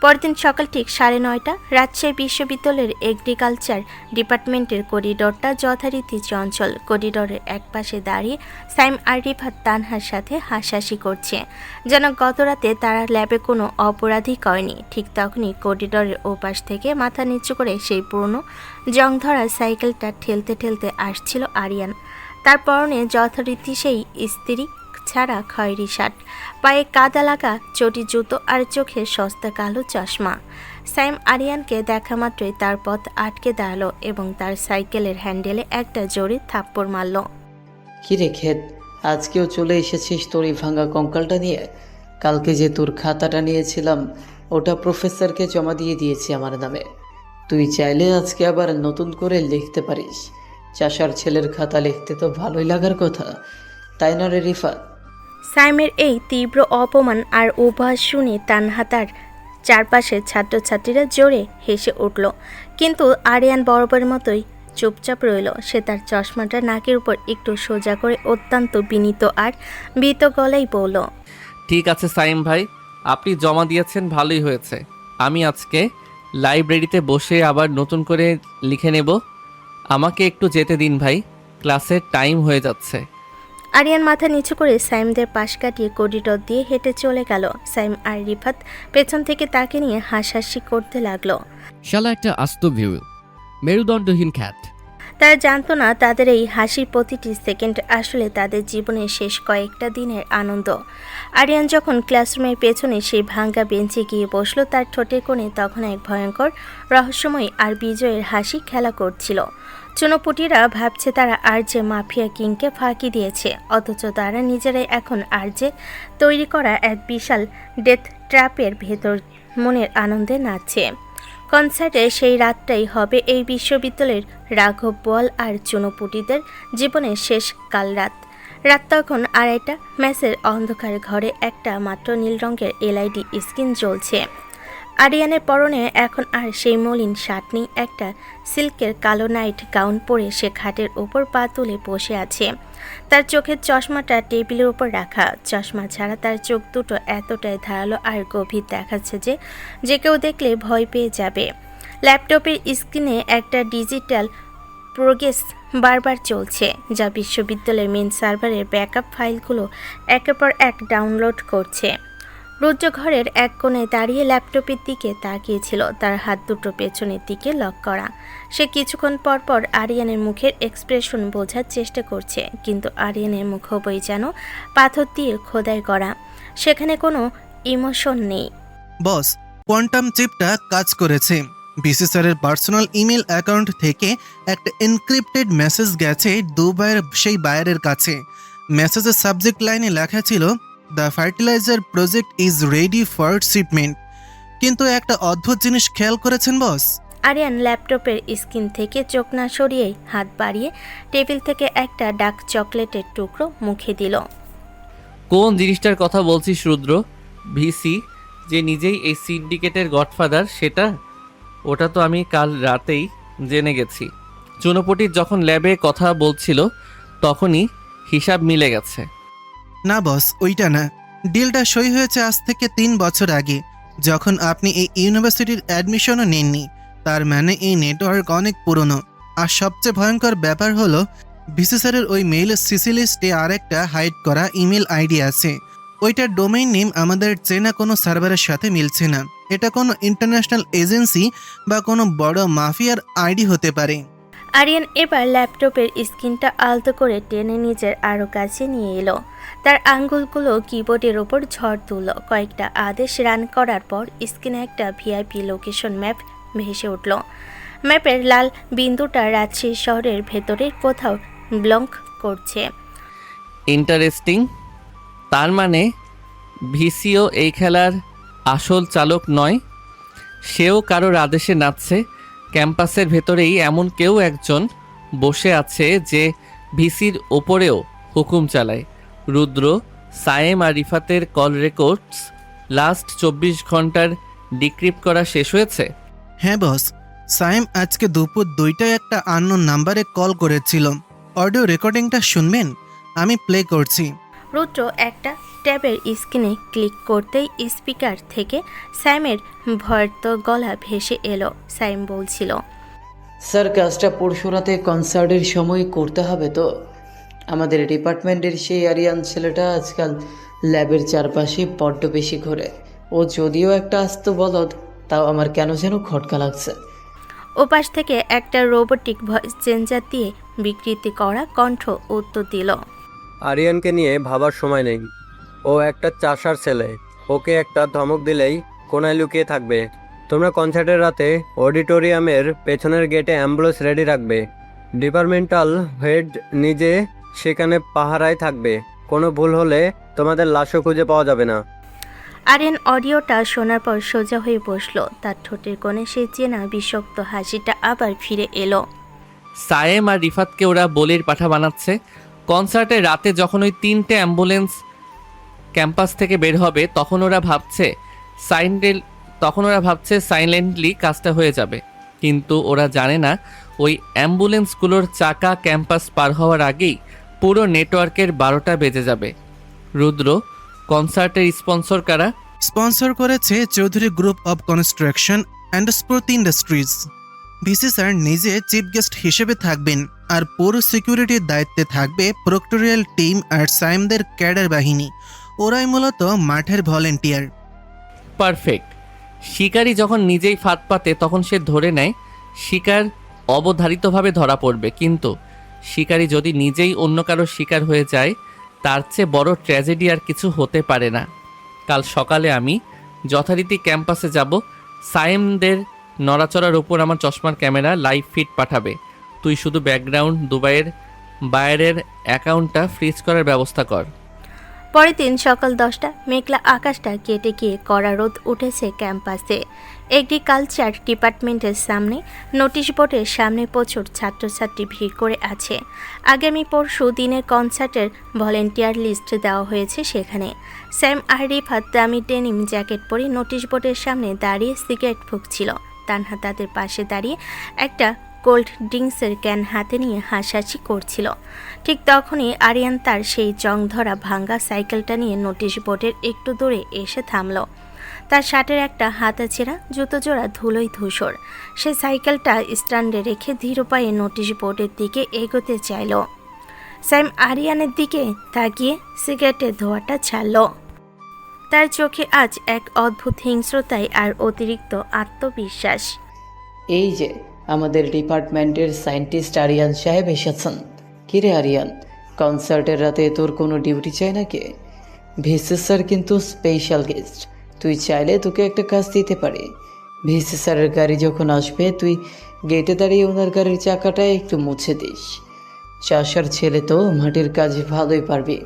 পরদিন সকাল ঠিক 9:30, রাজশাহী বিশ্ববিদ্যালয়ের এগ্রিকালচার ডিপার্টমেন্টের করিডোরটা যথারীতি চঞ্চল। করিডোরের একপাশে দাঁড়িয়ে সাইম আর রিফাত তানহার সাথে হাসাহাসি করছে, যেন গতরাতে তারা ল্যাবে কোনো অপরাধী করেনি। ঠিক তখনই করিডোরের ওপাশ থেকে মাথা নিচু করে সেই পুরনো জংধরা সাইকেলটা ঠেলতে ঠেলতে আসছিল আরিয়ান। তার পরনে যথারীতি সেই ইস্ত্রি ছাড়া খয়েরি শার্ট, পায়ে কাদা লাগা চটি জুতো আর চোখে সস্তা কালো চশমা। স্যাম আরিয়ানকে দেখা মাত্রই তার পথ আটকে দাঁড়ালো এবং তার সাইকেলের হ্যান্ডেলে একটা জোরে থাপ্পড় মারল। কিরে ক্ষেত, আজকেও চলে এসেছিস তোর এই ভাঙা কঙ্কালটা নিয়ে? কালকে যে তোর খাতাটা নিয়েছিলাম ওটা প্রফেসরকে জমা দিয়ে দিয়েছি আমার নামে। তুই চাইলে আজকে আবার নতুন করে লিখতে পারিস। চাষার ছেলের খাতা লিখতে তো ভালোই লাগার কথা, তাই না রে রিফাত? সাইমের এই তীব্র অপমান আর উপহাস শুনে তানহাতার চারপাশের ছাত্রছাত্রীরা জোরে হেসে উঠল, কিন্তু আরিয়ান বরাবরের মতোই চুপচাপ রইল। সে তার চশমাটা নাকের উপর একটু সোজা করে অত্যন্ত বিনীত আর ভীত গলায় বলল, ঠিক আছে সাইম ভাই, আপনি জমা দিয়েছেন ভালোই হয়েছে। আমি আজকে লাইব্রেরিতে বসে আবার নতুন করে লিখে নেব। আমাকে একটু যেতে দিন ভাই, ক্লাসের টাইম হয়ে যাচ্ছে। আরিয়ান মাথা নিচু করে সাইমদের পাশ কাটিয়ে করিডোর দিয়ে হেঁটে চলে গেল। সাইম আর রিফাত পেছন থেকে তাকে নিয়ে হাসাহাসি করতে লাগলো। শালা একটা আস্ত ভিউ, মেরুদণ্ডহীন খ্যাত। তারা জানতো না তাদের এই হাসির প্রতিটি সেকেন্ড আসলে তাদের জীবনের শেষ কয়েকটা দিনের আনন্দ। আরিয়ান যখন ক্লাসরুমের পেছনে সেই ভাঙ্গা বেঞ্চে গিয়ে বসলো, তার ঠোঁটের কোণে তখন এক ভয়ঙ্কর রহস্যময় আর বিজয়ের হাসি খেলা করছিল। চুনোপুটিরা ভাবছে তারা আরজে মাফিয়া কিংকে ফাঁকি দিয়েছে, অথচ তারা নিজেরাই এখন আরজে তৈরি করা এক বিশাল ডেথ ট্র্যাপের ভেতর মনের আনন্দে নাচছে। কনসার্টে সেই রাতটাই হবে এই বিশ্ববিদ্যালয়ের রাঘব বোয়াল আর চুনোপুটিদের জীবনের শেষ কাল রাত। রাত তখন 2:30। ম্যাচের অন্ধকার ঘরে একটা মাত্র নীল রঙের এলইডি স্ক্রিন জ্বলছে। আরিয়ানের পরনে এখন আর সেই মলিন শার্ট নেই, একটা সিল্কের কালো নাইট গাউন পরে সে খাটের ওপর পা তুলে বসে আছে। তার চোখের চশমাটা টেবিলের উপর রাখা। চশমা ছাড়া তার চোখ দুটো এতটাই ধারালো আর গভীর দেখাচ্ছে যে কেউ দেখলে ভয় পেয়ে যাবে। ল্যাপটপের স্ক্রিনে একটা ডিজিটাল প্রোগ্রেস বারবার চলছে, যা বিশ্ববিদ্যালয়ের মেন সার্ভারের ব্যাকআপ ফাইলগুলো একের পর এক ডাউনলোড করছে। রুদ্র ঘরের এক কোণে দাঁড়িয়ে ল্যাপটপের দিকে তাকিয়েছিল, তার হাত দুটো পেছনের দিকে লক করা। সে কিছুক্ষণ পর পর আরিয়ানের মুখের এক্সপ্রেশন বোঝার চেষ্টা করছে, কিন্তু আরিয়ানের মুখবই যেন পাথর দিয়ে খোদাই করা, সেখানে কোনো ইমোশন নেই। বস, কোয়ান্টাম চিপটা কাজ করেছে। বিসি স্যারের পার্সোনাল ইমেল অ্যাকাউন্ট থেকে একটা এনক্রিপ্টেড মেসেজ গেছে দুবাইয়ের সেই বায়ারের কাছে। মেসেজের সাবজেক্ট লাইনে লেখা ছিল, the fertiliser project is ready for shipment. কিন্তু একটা অদ্ভুত জিনিস খেয়াল করেছেন বস? আরিয়ান ল্যাপটপের স্ক্রিন থেকে চোখ না সরিয়েই হাত বাড়িয়ে টেবিল থেকে একটা ডার্ক চকলেটের টুকরো মুখে দিল। কোন জিনিসটার কথা বলছিস রুদ্র? ভিসি যে নিজেই এই সিন্ডিকেটের গডফাদার, সেটা? ওটা তো আমি কাল রাতেই জেনে গেছি। চুনোপটির যখন ল্যাবে কথা বলছিল তখনই হিসাব মিলে গেছে। না বস, ওইটা না। ডিলটা সই হয়েছে আজ থেকে 3 বছর আগে, যখন আপনি এই ইউনিভার্সিটির অ্যাডমিশনও নেননি। তার মানে এই নেটওয়ার্ক অনেক পুরনো। আর সবচেয়ে ভয়ঙ্কর ব্যাপার হলো, বিসি স্যারের ওই মেইল সিসি লিস্টে আরেকটা হাইড করা ইমেল আইডি আছে। ওইটার ডোমেইন নেম আমাদের চেনা কোনো সার্ভারের সাথে মিলছে না। এটা কোনো ইন্টারন্যাশনাল এজেন্সি বা কোনো বড় মাফিয়ার আইডি হতে পারে। আরিয়ান এবার ল্যাপটপের স্ক্রিনটা আলতো করে টেনে নিজের আরও কাছে নিয়ে এলো। তার আঙ্গুলগুলো কিবোর্ডের ওপর ঝড় তুলল। কয়েকটা আদেশ রান করার পর স্ক্রিনে একটা ভিআইপি লোকেশন ম্যাপ ভেসে উঠল। ম্যাপের লাল বিন্দুটা রাজশাহী শহরের ভেতরে কোথাও ব্লঙ্ক করছে। ইন্টারেস্টিং। তার মানে ভিসিও এই খেলার আসল চালক নয়, সেও কারোর আদেশে নাচছে। ক্যাম্পাসের ভেতরেই এমন কেউ একজন বসে আছে যে ভিসির ওপরেও হুকুম চালায়। রুদ্র, সায়েম আর রিফাতের কল রেকর্ডস লাস্ট 24 ঘন্টার ডিক্রিপ্ট করা শেষ হয়েছে। হ্যাঁ বস, সায়েম আজকে দুপুর 2টায় একটা আননোন নাম্বারে কল করেছিল। অডিও রেকর্ডিংটা শুনবেন? আমি প্লে করছি। রুদ্র একটা ট্যাবের স্ক্রিনে ক্লিক করতেই স্পিকার থেকে সাইমের ভয়ত গলা ভেসে এলো। সাইম বলছিল, স্যার, কাজটা পরশু রাতে কনসার্টের সময় করতে হবে তো। আমাদের ডিপার্টমেন্টের সেই আরিয়ান ছেলেটা আজকাল ল্যাবের চারপাশে বড্ড বেশি ঘোরে। ও যদিও একটা আস্ত বলদ, তাও আমার কেন যেন খটকা লাগছে। ওপাশ থেকে একটা রোবোটিক ভয়েস চেঞ্জার দিয়ে বিকৃতি করা কণ্ঠ উত্তর দিল, আরিয়ানকে নিয়ে ভাবার সময় নেই। ও একটা চাষার ছেলে, ওকে একটা ধমক দিলেই কোনায় লুকিয়ে থাকবে। তোমরা কনসার্টের রাতে অডিটোরিয়ামের পেছনের গেটে অ্যাম্বুলেন্স রেডি রাখবে। ডিপার্টমেন্টাল হেড নিজে সেখানে পাহারায় থাকবে। কোনো ভুল হলে তোমাদের লাশও খুঁজে পাওয়া যাবে না। আরিয়ান অডিওটা শোনার পর সোজা হয়ে বসলো। তার ঠোঁটের কোণে সেই চেনা বিষাক্ত হাসিটা আবার ফিরে এলো। সায়েম আর রিফাতকে ওরা বলির পাঠা বানাচ্ছে। কনসার্টের রাতে যখন ওই 3টে অ্যাম্বুলেন্স ক্যাম্পাস থেকে বের হবে তখন ওরা ভাবছে সাইলেন্টলি কাজটা হয়ে যাবে। কিন্তু ওরা জানে না ওই অ্যাম্বুলেন্সগুলোর চাকা ক্যাম্পাস পার হওয়ার আগেই পুরো নেটওয়ার্কের 12টা বেজে যাবে। রুদ্র, কনসার্টের স্পন্সর কারা? স্পন্সর করেছে Chowdhury group of construction and sport industries. VC sir নিজে চিফ গেস্ট হিসেবে থাকবেন, আর পুরো সিকিউরিটির দায়িত্বে থাকবে প্রক্টোরিয়াল টিম আর সাইমদের ক্যাডার বাহিনী। ওরাই মূলত মাঠের ভলেন্টিয়ার। পারফেক্ট। শিকারি যখন নিজেই ফাঁদ পাতে তখন সে ধরে নেয় শিকার অবধারিতভাবে ধরা পড়বে, কিন্তু শিকারি যদি নিজেই অন্য কারো শিকার হয়ে যায় তার চেয়ে বড় ট্র্যাজেডি আর কিছু হতে পারে না। কাল সকালে আমি যথারীতি ক্যাম্পাসে যাব। সায়েমদের নড়াচড়ার ওপর আমার চশমার ক্যামেরা লাইভ ফিড পাঠাবে। তুই শুধু ব্যাকগ্রাউন্ড দুবাইয়ের বায়ারের অ্যাকাউন্টটা ফ্রিজ করার ব্যবস্থা কর। পরের দিন সকাল 10টা, মেঘলা আকাশটা কেটে গিয়ে কড়া রোদ উঠেছে ক্যাম্পাসে। এগ্রিকালচার ডিপার্টমেন্টের সামনে নোটিশ বোর্ডের সামনে প্রচুর ছাত্রছাত্রী ভিড় করে আছে। আগামী পরশু দিনের কনসার্টের ভলেন্টিয়ার লিস্ট দেওয়া হয়েছে সেখানে। স্যাম আর রিফাত দামি ডেনিম জ্যাকেট পরে নোটিশ বোর্ডের সামনে দাঁড়িয়ে সিগারেট ফুঁকছিল। তানহা তাদের পাশে দাঁড়িয়ে একটা কোল্ড ড্রিঙ্কসের ক্যান হাতে নিয়ে হাসাহাসি করছিল। ঠিক তখনই আরিয়ান তার সেই জং ধরা ভাঙ্গা সাইকেলটা নিয়ে নোটিশ বোর্ডের একটু দূরে এসে থামল। তার শার্টের একটা হাতা ছেঁড়া, জুতো জোড়া ধুলোই ধূসর। সে সাইকেলটা স্ট্যান্ডে রেখে ধীর পায়ে নোটিশ বোর্ডের দিকে এগোতে চাইল। স্যাম আরিয়ানের দিকে তাকিয়ে সিগারেটের ধোঁয়াটা ছাড়ল। তার চোখে আজ এক অদ্ভুত হিংস্রতায় আর অতিরিক্ত আত্মবিশ্বাস। এই যে আমাদের ডিপার্টমেন্টের সায়েন্টিস্ট আরিয়ান সাহেব এসেছেন। কিরে আরিয়ান, কনসার্টের রাতে তোর কোনো ডিউটি চাই নাকি? ভিসি স্যার কিন্তু স্পেশাল গেস্ট, তুই চাইলে তোকে একটা কাজ দিতে পারে। ভিসি স্যারের গাড়ি যখন আসবে তুই গেটে দাঁড়িয়ে ওনার গাড়ির চাকাটা একটু মুছে দিস। চাষার ছেলে তো মাটির কাজ ভালোই পারবি।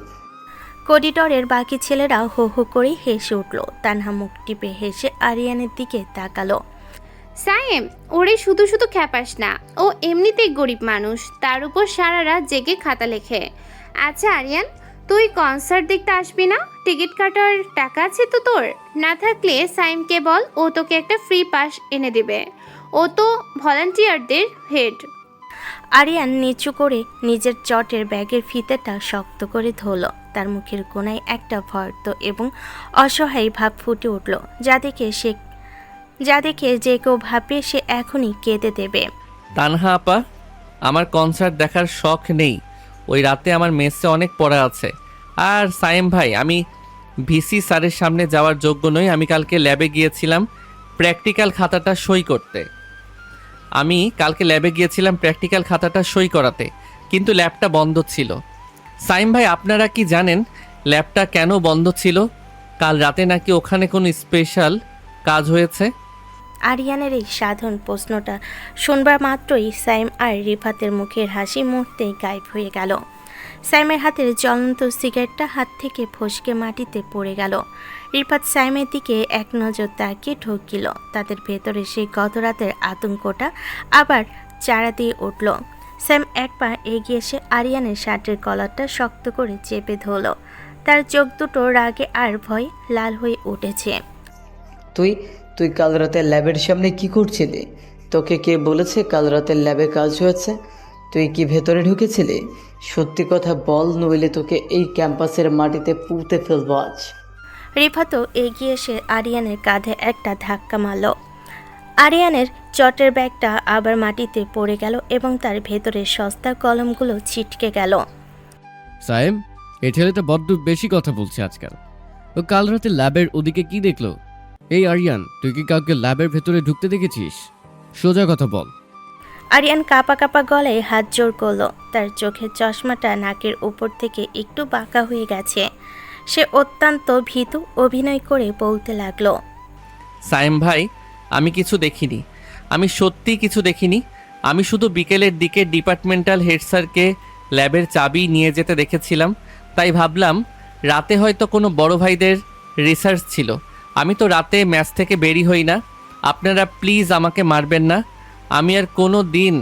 করিডোরের বাকি ছেলেরা হো হো করে হেসে উঠল। তানহা মুখ টিপে হেসে আরিয়ানের দিকে তাকালো। সায়েম, ওরে শুধু শুধু খ্যাপাস না, ও এমনিতেই গরিব মানুষ, তার উপর সারা রাত জেগে খাতা লেখে। আচ্ছা আরিয়ান, তুই কনসার্ট দেখতে আসবি না? টিকিট কাটার টাকা আছে তো তোর? না থাকলে সাইমকে বল, ও তোকে একটা ফ্রি পাস এনে দেবে। ও তো ভলান্টিয়ারদের হেড। আরিয়ান নিচু করে নিজের চটের ব্যাগের ফিতেটা শক্ত করে ধরল। তার মুখের কোণায় একটা ভয়ত এবং অসহায় ভাব ফুটে উঠল, যা দেখে যে কেউ ভাববে সে এখনই কেঁদে দেবে। তানহা আপা, আমার কনসার্ট দেখার শখ নেই। ওই রাতে আমার মেসে অনেক পড়া আছে। আর সাইম ভাই, আমি ভিসি স্যারের সামনে যাওয়ার যোগ্য নই। আমি কালকে ল্যাবে গিয়েছিলাম প্র্যাকটিক্যাল খাতাটা সই করাতে, কিন্তু ল্যাবটা বন্ধ ছিল। সাইম ভাই, আপনারা কি জানেন ল্যাবটা কেন বন্ধ ছিল? কাল রাতে নাকি ওখানে কোনো স্পেশাল কাজ হয়েছে। আরিয়ানের এই সাধারণ প্রশ্নটা শুনবার মাত্রই সাইম আর রিফাতের মুখের হাসি মুহূর্তেই গায়েব হয়ে গেল। সাইমের হাতের জ্বলন্ত সিগারেটটা হাত থেকে ফসকে মাটিতে পড়ে গেল। রিফাত সাইমের দিকে এক নজর তাকিয়ে ঢুকিল। তাদের ভেতরে সেই গত রাতের আতঙ্কটা আবার চারা দিয়ে উঠল। স্যাম এক পা এগিয়ে এসে আরিয়ানের শার্টের কলারটা শক্ত করে চেপে ধরল। তার চোখ দুটো রাগে আর ভয় লাল হয়ে উঠেছে। তুই কাল রাতে ল্যাবের সামনে কি করছিলি? তোকে কে বলেছে কাল রাতে ল্যাবে কাজ হয়েছে? তুই কি ভেতরে ঢুকেছিলি? সত্যি কথা বল, নইলে তোকে এই ক্যাম্পাসের মাটিতে পুঁতে ফেলবো আজ। রিফাতও এগিয়ে এসে আরিয়ানের কাঁধে একটা ধাক্কা মারল। আরিয়ানের চটের ব্যাগটা আবার মাটিতে পড়ে গেল এবং তার ভেতরের সস্তা কলমগুলো ছিটকে গেল। সায়েম, এই ছেলেটা বড্ড বেশি কথা বলছে আজকাল। ও কাল রাতে ল্যাবের ওদিকে কি দেখলো? এই আরিয়ান, তুই কি কাউকে ল্যাবের ভেতরে ঢুকতে দেখেছিস? সোজা কথা বল। আরিয়ান কাঁপা কাঁপা গলায় হাত জোর করল। তার চোখের চশমাটা নাকের উপর থেকে একটু বাঁকা হয়ে গেছে। সে অত্যন্ত ভীতু অভিনয় করে বলতে লাগলো, সাইম ভাই, আমি কিছু দেখিনি। আমি সত্যি কিছু দেখিনি। আমি শুধু বিকেলের দিকে ডিপার্টমেন্টাল হেড স্যারকে ল্যাবের চাবি নিয়ে যেতে দেখেছিলাম। তাই ভাবলাম রাতে হয়তো কোনো বড় ভাইদের রিসার্চ ছিল। আমি তো রাতে ম্যাচ থেকে বেরি হই না। আপনারা প্লিজ আমাকে মারবেন না। আমি আর কোনো দিন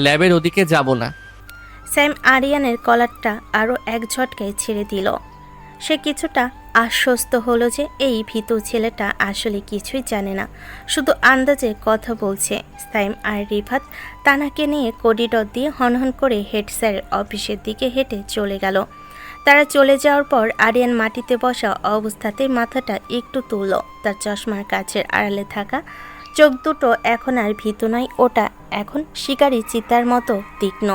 ল্যাবের ওদিকে যাব না। স্যাম আরিয়ানের কলারটা আরও এক ঝটকায় ছেড়ে দিল। সে কিছুটা আশ্বস্ত হলো যে এই ভীতু ছেলেটা আসলে কিছুই জানে না, শুধু আন্দাজে কথা বলছে। সাইম আর রিফাত তানাকে নিয়ে করিডোর দিয়ে হনহন করে হেড স্যারের অফিসের দিকে হেঁটে চলে গেল। তারা চলে যাওয়ার পর আরিয়ান মাটিতে বসা অবস্থাতে মাথাটা একটু তুলল। তার চশমার কাছের আড়ালে থাকা চোখ দুটো এখন আর ভীতু নয়, ওটা এখন শিকারি চিতার মতো তীক্ষ্ণ।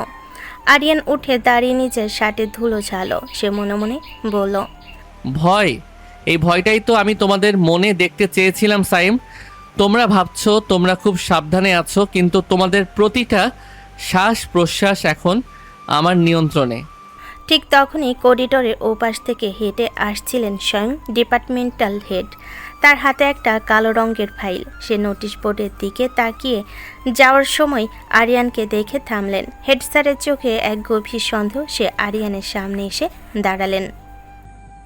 আরিয়ান উঠে দাঁড়িয়ে নিজের শার্টের ধুলো ঝালো। সে মনে মনে বলল, ভয়, এই ভয়টাই তো আমি তোমাদের মনে দেখতে চেয়েছিলাম সাইম। তোমরা ভাবছো তোমরা খুব সাবধানে আছো, কিন্তু তোমাদের প্রতিটা শ্বাস প্রশ্বাস এখন আমার নিয়ন্ত্রণে। ঠিক তখনই করিডোরের ওপাশ থেকে হেঁটে আসছিলেন স্বয়ং ডিপার্টমেন্টাল হেড। তার হাতে একটা কালো রঙের ফাইল। সে নোটিশ বোর্ডের দিকে তাকিয়ে যাওয়ার সময় আরিয়ানকে দেখে থামলেন। হেড স্যারের চোখে এক গভীর সন্দেহ। সে আরিয়ানের সামনে এসে দাঁড়ালেন।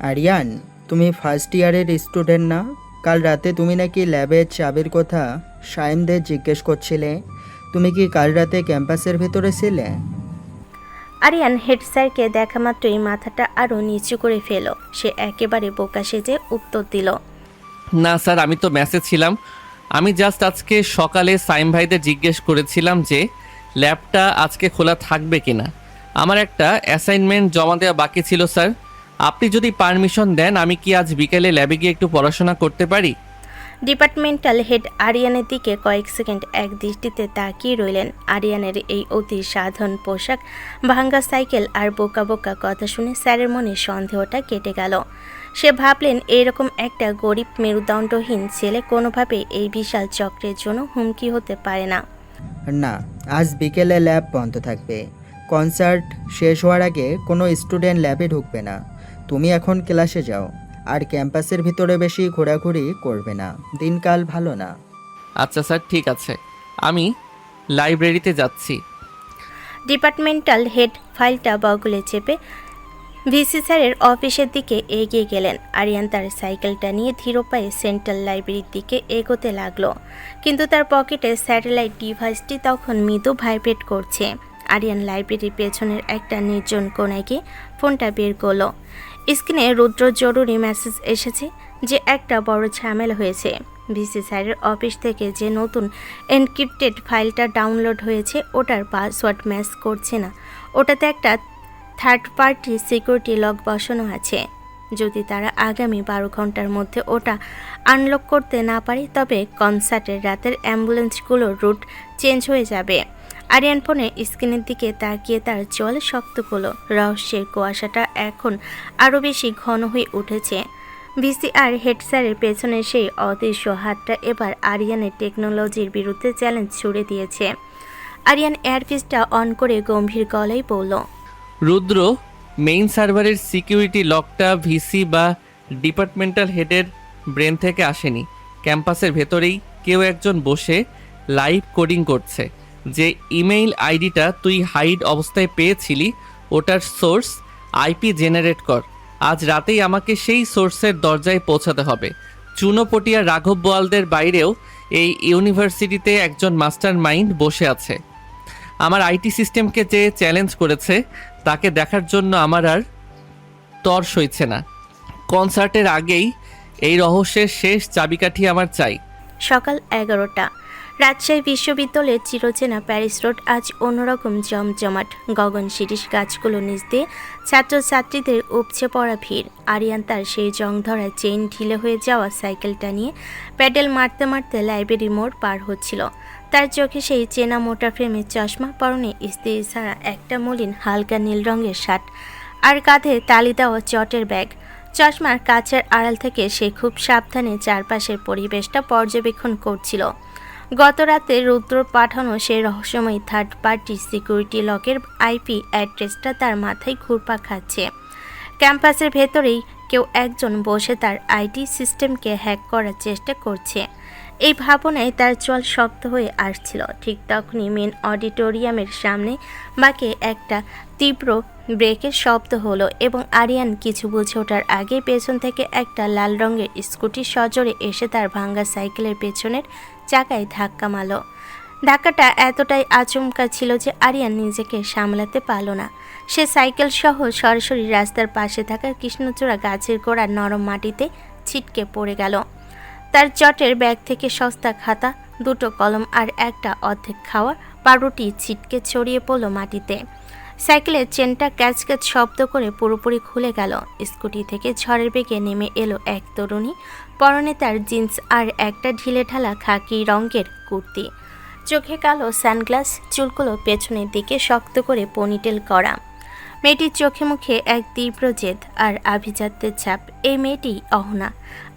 আরিয়ান, তুমি ফার্স্ট ইয়ারের স্টুডেন্ট না? কাল রাতে তুমি নাকি ল্যাবের চাবির কথা সায়েমদের জিজ্ঞেস করছিলে। তুমি কি কাল রাতে ক্যাম্পাসের ভেতরে ছিলে? আরিয়ান হেড স্যারকে দেখা মাত্রই মাথাটা আরও নিচু করে ফেল। সে একেবারে বোকা সেজে উত্তর দিল, না স্যার, আমি তো মেসে ছিলাম। আমি জাস্ট আজকে সকালে সাইম ভাইদের জিজ্ঞেস করেছিলাম যে ল্যাবটা আজকে খোলা থাকবে কিনা। আমার একটা অ্যাসাইনমেন্ট জমা দেওয়া বাকি ছিল স্যার। আপনি যদি পারমিশন দেন আমি কি আজ বিকেলে ল্যাবে গিয়ে একটু পড়াশোনা করতে পারি? ডিপার্টমেন্টাল হেড আরিয়ানের দিকে কয়েক সেকেন্ড এক দৃষ্টিতে তাকিয়ে রইলেন। আরিয়ানের এই অতি সাধারণ পোশাক, ভাঙ্গা সাইকেল আর বোকা বোকা কথা শুনে স্যারের মনে সন্দেহটা কেটে গেল। সে ভাবলেন এইরকম একটা গরিব মেরুদণ্ডহীন ছেলে কোনোভাবে এই বিশাল চক্রের জন্য হুমকি হতে পারে না। না, আজ বিকেলে ল্যাব বন্ধ থাকবে। কনসার্ট শেষ হওয়ার আগে কোনো স্টুডেন্ট ল্যাবে ঢুকবে না। তুমি এখন ক্লাসে যাও, আর ক্যাম্পাসের ভিতরে বেশি ঘোরাঘুরি করবে না, দিনকাল ভালো না। আচ্ছা স্যার, ঠিক আছে, আমি লাইব্রেরিতে যাচ্ছি। ডিপার্টমেন্টাল হেড ফাইলটা বগলে চেপে ভিসি স্যারের অফিসের দিকে এগিয়ে গেলেন। আরিয়ান তার সাইকেলটা নিয়ে ধীর পায়ে সেন্ট্রাল লাইব্রেরির দিকে এগোতে লাগলো, কিন্তু তার পকেটে স্যাটেলাইট ডিভাইসটি তখন মৃদু ভাইব্রেট করছে। আরিয়ান লাইব্রেরির পেছনের একটা নির্জন কোণায় গিয়ে ফোনটা বের করলো। স্ক্রিনে রুদ্র জরুরি মেসেজ এসেছে যে একটা বড় ঝামেলা হয়েছে। ভিসি স্যারের অফিস থেকে যে নতুন এনক্রিপ্টেড ফাইলটা ডাউনলোড হয়েছে ওটার পাসওয়ার্ড ম্যাচ করছে না। ওটাতে একটা থার্ড পার্টি সিকিউরিটি লক বসানো আছে। যদি তারা আগামী 12 ঘন্টার মধ্যে ওটা আনলক করতে না পারে তবে কনসার্টের রাতের অ্যাম্বুলেন্সগুলোর রুট চেঞ্জ হয়ে যাবে। আরিয়ান ফোনে স্ক্রিনের দিকে তাকিয়ে তার চোয়াল শক্ত করলো। রহস্যের কুয়াশাটা এখন আরও বেশি ঘন হয়ে উঠেছে। ভিসিআর হেড স্যারের পেছনে সেই অদৃশ্য হাতটা এবার আরিয়ানের টেকনোলজির বিরুদ্ধে চ্যালেঞ্জ ছুড়ে দিয়েছে। আরিয়ান এয়ারপিসটা অন করে গম্ভীর গলায় বলল, রুদ্র, মেইন সার্ভারের সিকিউরিটি লকটা ভিসি বা ডিপার্টমেন্টাল হেডের ব্রেন থেকে আসেনি। ক্যাম্পাসের ভেতরেই কেউ একজন বসে লাইভ কোডিং করছে। যে ইমেইল আইডিটা তুই হাইড অবস্থায় পেয়েছিলি ওটার সোর্স আইপি জেনারেট কর। আজ রাতেই আমাকে সেই সোর্সের দরজায় পৌঁছাতে হবে। চুনোপটিয়া রাঘব বোয়ালদের বাইরেও এই ইউনিভার্সিটিতে একজন মাস্টার মাইন্ড বসে আছে। আমার আইটি সিস্টেমকে যে চ্যালেঞ্জ করেছে তাকে দেখার জন্য আমার আর তর সইছে না। কনসার্টের আগেই এই রহস্যের শেষ চাবিকাঠি আমার চাই। সকাল 11টা। রাজশাহী বিশ্ববিদ্যালয়ের চিরচেনা প্যারিস রোড আজ অন্যরকম জমজমাট। গগন শিরিষ গাছগুলো নিচ দিয়ে ছাত্রছাত্রীদের উপচে পড়া ভিড়। আরিয়ান তার সেই জং ধরা চেইন ঢিলে হয়ে যাওয়া সাইকেলটা নিয়ে প্যাডেল মারতে মারতে লাইব্রেরি মোড় পার হচ্ছিল। তার চোখে সেই চেনা মোটা ফ্রেমের চশমা, পরনে ইস্ত্রি ছাড়া একটা মলিন হালকা নীল রঙের শার্ট, আর কাঁধে তালি দেওয়া চটের ব্যাগ। চশমার কাচের আড়াল থেকে সে খুব সাবধানে চারপাশের পরিবেশটা পর্যবেক্ষণ করছিল। গত রাতে রুদ্র পাঠানো সেই রহস্যময় থার্ড পার্টি সিকিউরিটি লকের আইপি অ্যাড্রেসটা তার মাথায় ঘুরপাক খাচ্ছে। ক্যাম্পাসের ভেতরেই কেউ একজন বসে তার আইটি সিস্টেমকে হ্যাক করার চেষ্টা করছে। এই ভাবনায় তার চোয়াল শক্ত হয়ে আসছিল। ঠিক তখনই মেন অডিটোরিয়ামের সামনে বাঁকে একটা তীব্র ব্রেকের শব্দ হলো এবং আরিয়ান কিছু বুঝে ওঠার আগে পেছন থেকে একটা লাল রঙের স্কুটি সজোরে এসে তার ভাঙ্গা সাইকেলের পেছনের চাকায় ধাক্কা মারল। ধাক্কাটা এতটাই আচমকা ছিল যে আরিয়ান নিজেকে সামলাতে পারল না। সে সাইকেল সহ সরাসরি রাস্তার পাশে থাকা কৃষ্ণচূড়া গাছের গোড়ার নরম মাটিতে ছিটকে পড়ে গেল। তার চটের ব্যাগ থেকে সস্তা খাতা, দুটো কলম আর একটা অর্ধেক খাওয়া পাউরুটি ছিটকে ছড়িয়ে পড়ল মাটিতে। সাইকেলের চেনটা ক্যাচ ক্যাচ শব্দ করে পুরোপুরি খুলে গেল। স্কুটি থেকে ঝড়ের বেগে নেমে এলো এক তরুণী। পরনে তার জিন্স আর একটা ঢিলেঢালা খাকি রঙের কুর্তি, চোখে কালো সানগ্লাস, চুলগুলো পেছনের দিকে শক্ত করে পনিটেল করা। মেয়েটির চোখে মুখে এক তীব্র জেদ আর আভিজাত্যের ছাপ। এই মেয়েটি অহনা।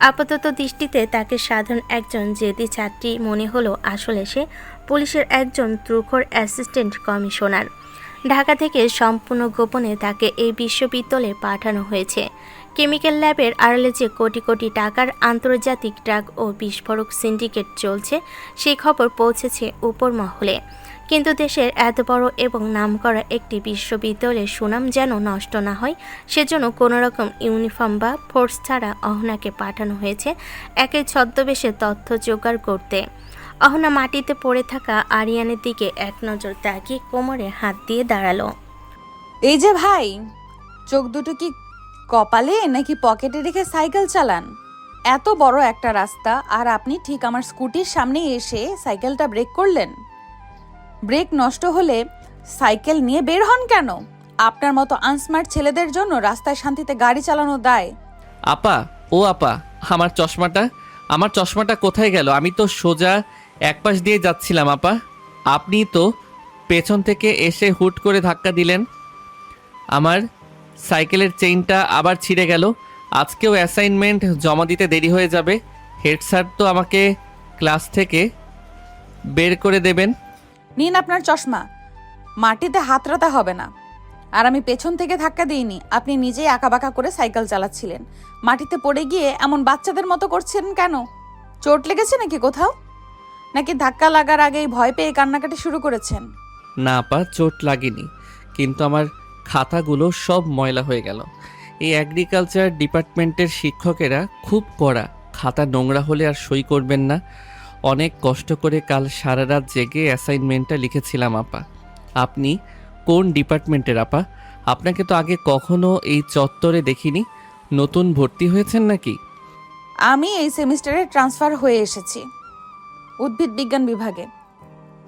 আপাতত দৃষ্টিতে তাকে সাধারণ একজন জেদি ছাত্রী মনে হলো, আসলে সে পুলিশের একজন তুখোড় অ্যাসিস্ট্যান্ট কমিশনার। ঢাকা থেকে সম্পূর্ণ গোপনে তাকে এই বিশ্ববিদ্যালয়ে পাঠানো হয়েছে। কেমিক্যাল ল্যাবের আড়ালে যে কোটি কোটি টাকার আন্তর্জাতিক ড্রাগ ও বিস্ফোরক সিন্ডিকেট চলছে সেই খবর পৌঁছেছে উপর মহলে। কিন্তু দেশের এত বড় এবং নামকরা একটি বিশ্ববিদ্যালয়ের সুনাম যেন নষ্ট না হয় সেজন্য কোনো রকম ইউনিফর্ম বা ফোর্স ছাড়া অহনাকে পাঠানো হয়েছে একই ছদ্মবেশে তথ্য জোগাড় করতে। অহনা মাটিতে পড়ে থাকা আরিয়ানের দিকে এক নজর তাকিয়ে কোমরে হাত দিয়ে দাঁড়ালো। এই যে ভাই, চোখ দুটো কি কপালে নাকি পকেটে রেখে সাইকেল চালান? এত বড় একটা রাস্তা আর আপনি ঠিক আমার স্কুটির সামনে এসে সাইকেলটা ব্রেক করলেন। ব্রেক নষ্ট হলে সাইকেল নিয়ে বের হন কেন? আপনার মতো আনস্মার্ট ছেলেদের জন্য রাস্তায় শান্তিতে গাড়ি চালানো দায়। আপা, ও আপা, আমার চশমাটা কোথায় গেল? আমি তো সোজা একপাশ দিয়ে যাচ্ছিলাম আপা। আপনি তো পেছন থেকে এসে হুট করে ধাক্কা দিলেন। আমার সাইকেলের চেইনটা আবার ছিঁড়ে গেল। আজকেও অ্যাসাইনমেন্ট জমা দিতে দেরি হয়ে যাবে। হেড স্যার তো আমাকে ক্লাস থেকে বের করে দেবেন। নিন আপনার চশমা, মাটিতে হাত রাতা হবে না। আর আমি পেছন থেকে ধাক্কা দিইনি, আপনি নিজেই আঁকাবাঁকা করে সাইকেল চালাচ্ছিলেন। মাটিতে পড়ে গিয়ে এমন বাচ্চাদের মতো করছেন কেন? চোট লেগেছে নাকি কোথাও? নাকি ধাক্কা লাগার আগেই ভয় পেয়ে কান্নাকাটি শুরু করেছেন? না আপা, চোট লাগেনি, কিন্তু আমার খাতাগুলো সব ময়লা হয়ে গেল। এই এগ্রিকালচার ডিপার্টমেন্টের শিক্ষকেরা খুব কড়া। খাতা নোংরা হলে আর সই করবেন না। অনেক কষ্ট করে কাল সারা রাত জেগে অ্যাসাইনমেন্টটা লিখেছিলাম আপা। আপনি কোন ডিপার্টমেন্টের আপা? আপনাকে তো আগে কখনো এই চত্বরে দেখিনি। নতুন ভর্তি হয়েছেন নাকি? আমি এই সেমিস্টারে ট্রান্সফার হয়ে এসেছি উদ্ভিদ বিজ্ঞান বিভাগে।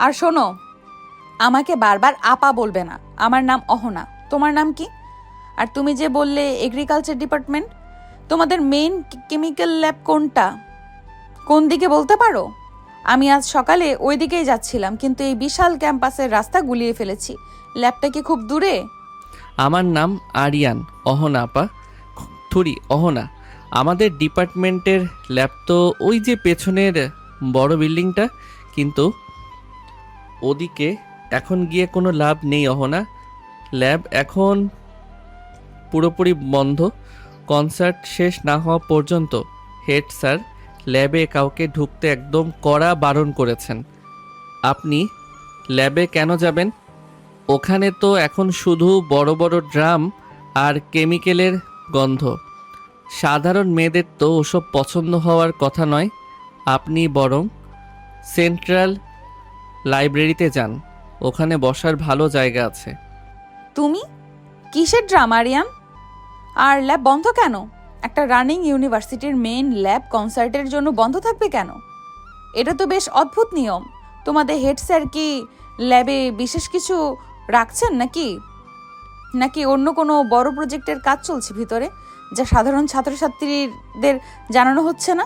আর শোনো, আমাকে বারবার আপা বলবে না। আমার নাম অহনা। তোমার নাম কি? আর তুমি যে বললে এগ্রিকালচার ডিপার্টমেন্ট, তোমাদের মেইন কেমিক্যাল ল্যাব কোনটা? কোন দিকে বলতে পারো? আমি আজ সকালে ওই দিকেই যাচ্ছিলাম, কিন্তু এই বিশাল ক্যাম্পাসের রাস্তা গুলিয়ে ফেলেছি। ল্যাবটা কি খুব দূরে? আমার নাম আরিয়ান। অহনা আপা, অহনা। আমাদের ডিপার্টমেন্টের ল্যাব তো ওই যে পেছনের বড় বিল্ডিংটা, কিন্তু ওদিকে এখন গিয়ে কোনো লাভ নেই অহনা। ল্যাব এখন পুরোপুরি বন্ধ। কনসার্ট শেষ না হওয়া পর্যন্ত হেড স্যার ল্যাবে কাউকে ঢুকতে একদম কড়া বারণ করেছেন। আপনি ল্যাবে কেন যাবেন? ওখানে তো এখন শুধু বড় বড় ড্রাম আর কেমিক্যালের গন্ধ। সাধারণ মেয়েদের তো ওসব পছন্দ হওয়ার কথা নয়। আপনি বরং সেন্ট্রাল লাইব্রেরিতে যান, ওখানে বসার ভালো জায়গা আছে। তুমি কিসের ড্রামা আরিয়ান? আর ল্যাব বন্ধ কেন? একটা রানিং ইউনিভার্সিটির মেইন ল্যাব কনসার্টের জন্য বন্ধ থাকবে কেন? এটা তো বেশ অদ্ভুত নিয়ম। তোমাদের হেড স্যার কি ল্যাবে বিশেষ কিছু রাখছেন নাকি? নাকি অন্য কোনো বড় প্রজেক্টের কাজ চলছে ভিতরে, যা সাধারণ ছাত্রছাত্রীদের জানানো হচ্ছে না?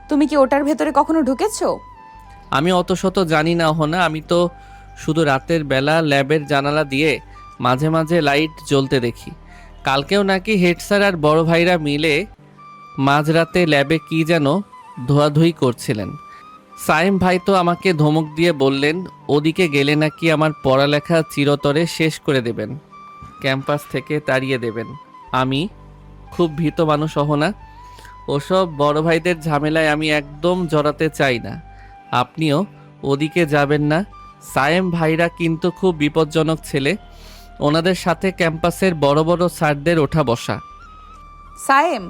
তুমি কি ওটার ভেতরে কখনো ঢুকেছো? আমি অত শত জানি না অহনা। আমি তো শুধু রাতের বেলা ল্যাবের জানালা দিয়ে মাঝে মাঝে লাইট জ্বলতে দেখি। কালকেও নাকি হেড স্যার আর বড় ভাইরা মিলে মাঝরাতে ল্যাবে কি যেন ধোয়াধুয়ি করছিলেন। সাইম ভাই তো আমাকে ধমক দিয়ে বললেন ওদিকে গেলে নাকি আমার পড়ালেখা চিরতরে শেষ করে দেবেন, ক্যাম্পাস থেকে তাড়িয়ে দেবেন। আমি খুব ভীত মানুষ অহনা। ওসব বড় ভাইদের ঝামেলায় আমি একদম জড়াতে চাই না। আপনিও ওদিকে যাবেন না। সায়েম ভাইরা কিন্তু খুব বিপজ্জনক ছেলে। ওনাদের সাথে ক্যাম্পাসের বড় বড় স্যারদের ওঠা বসা। সায়েম,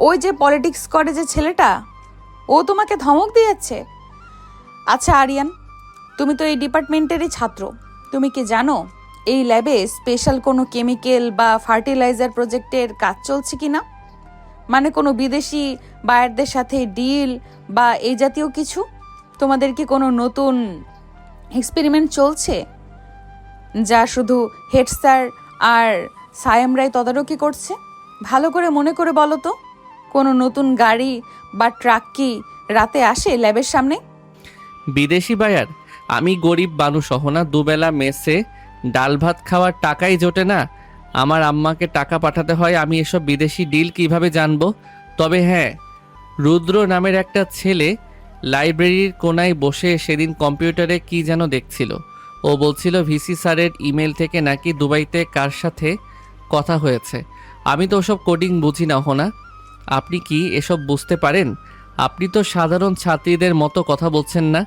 ওই যে পলিটিক্স করে যে ছেলেটা, ও তোমাকে ধমক দিয়েছে? আচ্ছা আরিয়ান, তুমি তো এই ডিপার্টমেন্টেরই ছাত্র। তুমি কি জানো এই ল্যাবে স্পেশাল কোনো কেমিক্যাল বা ফার্টিলাইজার প্রজেক্টের কাজ চলছে কি না? মানে কোনো বিদেশি বায়ারদের সাথে ডিল বা এই জাতীয় কিছু? তোমাদের কি কোনো নতুন এক্সপেরিমেন্ট চলছে যা শুধু হেড স্যার আর সায়েমরাই তদারকি করছে? ভালো করে মনে করে বলো তো, কোনো নতুন গাড়ি বা ট্রাক কি রাতে আসে ল্যাবের সামনে? বিদেশি বায়ার? আমি গরিব মানুষ অহনা, দুবেলা মেসে ডাল ভাত খাওয়ার টাকাই জোটে না। আমার আম্মাকে টাকা পাঠাতে হয়। আমি এসব বিদেশি ডিল কিভাবে জানবো? তবে হ্যাঁ, রুদ্র নামের একটা ছেলে লাইব্রেরির কোনায় বসে সেদিন কম্পিউটারে কি যেন দেখছিল। ও বলছিল ভিসি স্যারের ইমেল থেকে নাকি দুবাইতে কার সাথে কথা হয়েছে। আমি তো ওসব কোডিং বুঝি না অহনা। আপনি কি এসব বুঝতে পারেন? আপনি তো সাধারণ ছাত্রীদের মতো কথা বলছেন না।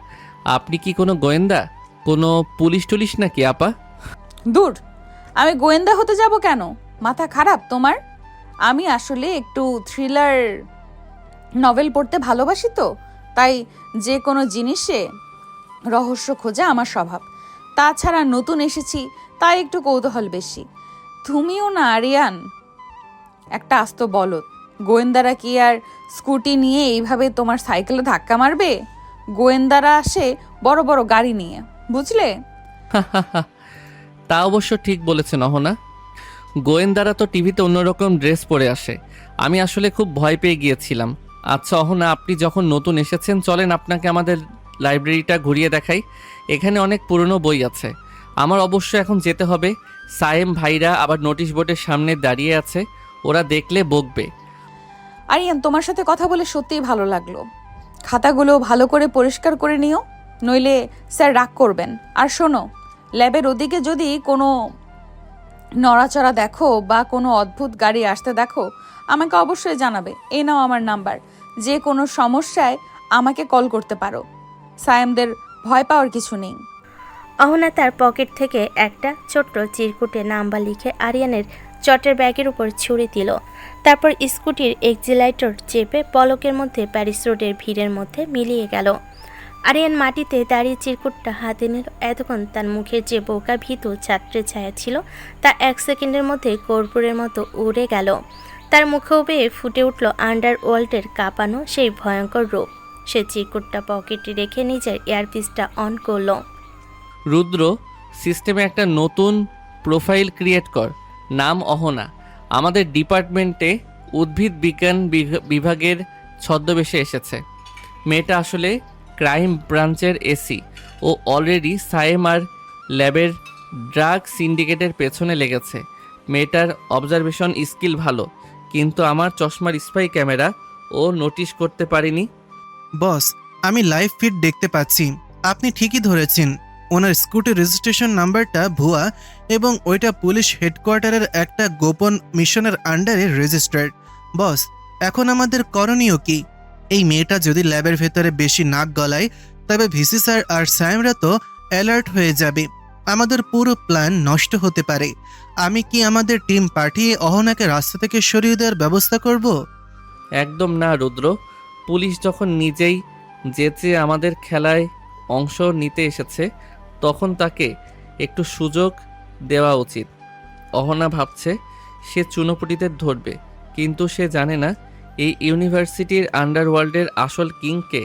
আপনি কি কোনো গোয়েন্দা? কোনো পুলিশ টুলিশ নাকি আপা? দূর, আমি গোয়েন্দা হতে যাব কেন? মাথা খারাপ তোমার? আমি আসলে একটু থ্রিলার নভেল পড়তে ভালোবাসি, তো তাই যে কোনো জিনিসে রহস্য খোঁজা আমার স্বভাব। তাছাড়া নতুন এসেছি, তাই একটু কৌতূহল বেশি। তুমিও না আরিয়ান, একটা আস্ত বলদ। গোয়েন্দারা কি আর স্কুটি নিয়ে এইভাবে তোমার সাইকেলে ধাক্কা মারবে? গোয়েন্দারা আসে বড় বড় গাড়ি নিয়ে, বুঝলে? তা অবশ্য ঠিক বলেছেন অহনা। গোয়েন্দারা তো টিভিতে অন্যরকম ড্রেস পরে আসে। আমি আসলে খুব ভয় পেয়ে গিয়েছিলাম। আচ্ছা অহনা, আপনি যখন নতুন এসেছেন, চলেন আপনাকে আমাদের লাইব্রেরিটা ঘুরিয়ে দেখাই। এখানে অনেক পুরনো বই আছে। আমার অবশ্য এখন যেতে হবে। সায়েম ভাইরা আবার নোটিশ বোর্ডের সামনে দাঁড়িয়ে আছে, ওরা দেখলে বকবে। আরিয়ান, তোমার সাথে কথা বলে সত্যিই ভালো লাগলো। খাতাগুলো ভালো করে পরিষ্কার করে নিও, নইলে স্যার রাগ করবেন। আর শোনো, ল্যাবের ওদিকে যদি কোনো নড়াচড়া দেখো বা কোনো অদ্ভুত গাড়ি আসতে দেখো, আমাকে অবশ্যই জানাবে। এই নাও আমার নাম্বার। যে কোনো সমস্যায় আমাকে কল করতে পারো। সায়েমদের ভয় পাওয়ার কিছু নেই। অহনা তার পকেট থেকে একটা ছোট্ট চিরকুটে নাম্বার লিখে আরিয়ানের চটের ব্যাগের উপর ছুঁড়ে দিল। তারপর স্কুটির এক্সিলাইটর চেপে পলকের মধ্যে প্যারিস রোডের ভিড়ের মধ্যে মিলিয়ে গেল। আরিয়ান মাটিতে দাঁড়িয়ে চিরকুটটা হাতে নিল। এতক্ষণ তার মুখের যে বোকা ভীতু ছাত্রের ছায়া ছিল, তা 1 সেকেন্ডের মধ্যে কর্পূরের মতো উড়ে গেল। তার মুখেও বেয়ে ফুটে উঠল আন্ডারওয়ার্ল্ডের কাঁপানো সেই ভয়ঙ্কর রূপ। সে চিরকুটটা পকেটে রেখে নিজের এয়ারপিসটা অন করল। রুদ্র, সিস্টেমে একটা নতুন প্রোফাইল ক্রিয়েট কর, নাম অহনা। আমাদের ডিপার্টমেন্টে উদ্ভিদ বিজ্ঞান বিভাগের ছদ্মবেশে এসেছে। মেয়েটা আসলে ক্রাইম ব্রাঞ্চের এসি। ও অলরেডি সায়েম আর ল্যাবের ড্রাগ সিন্ডিকেটের পেছনে লেগেছে। মেয়েটার অবজারভেশন স্কিল ভালো, কিন্তু আমার চশমার স্পাই ক্যামেরা ও নোটিশ করতে পারিনি। বস, আমি লাইভ ফিড দেখতে পাচ্ছি। আপনি ঠিকই ধরেছেন, ওনার স্কুটি রেজিস্ট্রেশন নাম্বারটা ভুয়া এবং ওইটা পুলিশ হেডকোয়ার্টারের একটা গোপন মিশনের আন্ডারে রেজিস্টার্ড। বস, এখন আমাদের করণীয় কি? এই মেয়েটা যদি ল্যাবের ভেতরে বেশি নাক গলায়, তবে ভিসি স্যার আর সায়েমরা তো অ্যালার্ট হয়ে যাবে। আমাদের পুরো প্ল্যান নষ্ট হতে পারে। আমি কি আমাদের টিম পাঠিয়ে অহনাকে রাস্তা থেকে সরিয়ে দেওয়ার ব্যবস্থা করব? একদম না রুদ্র। পুলিশ যখন নিজেই যেচে আমাদের খেলায় অংশ নিতে এসেছে, তখন তাকে একটু সুযোগ দেওয়া উচিত। অহনা ভাবছে সে চুনোপুটিদের ধরবে, কিন্তু সে জানে না এই ইউনিভার্সিটির আন্ডারওয়ার্ল্ডের আসল কিং কে।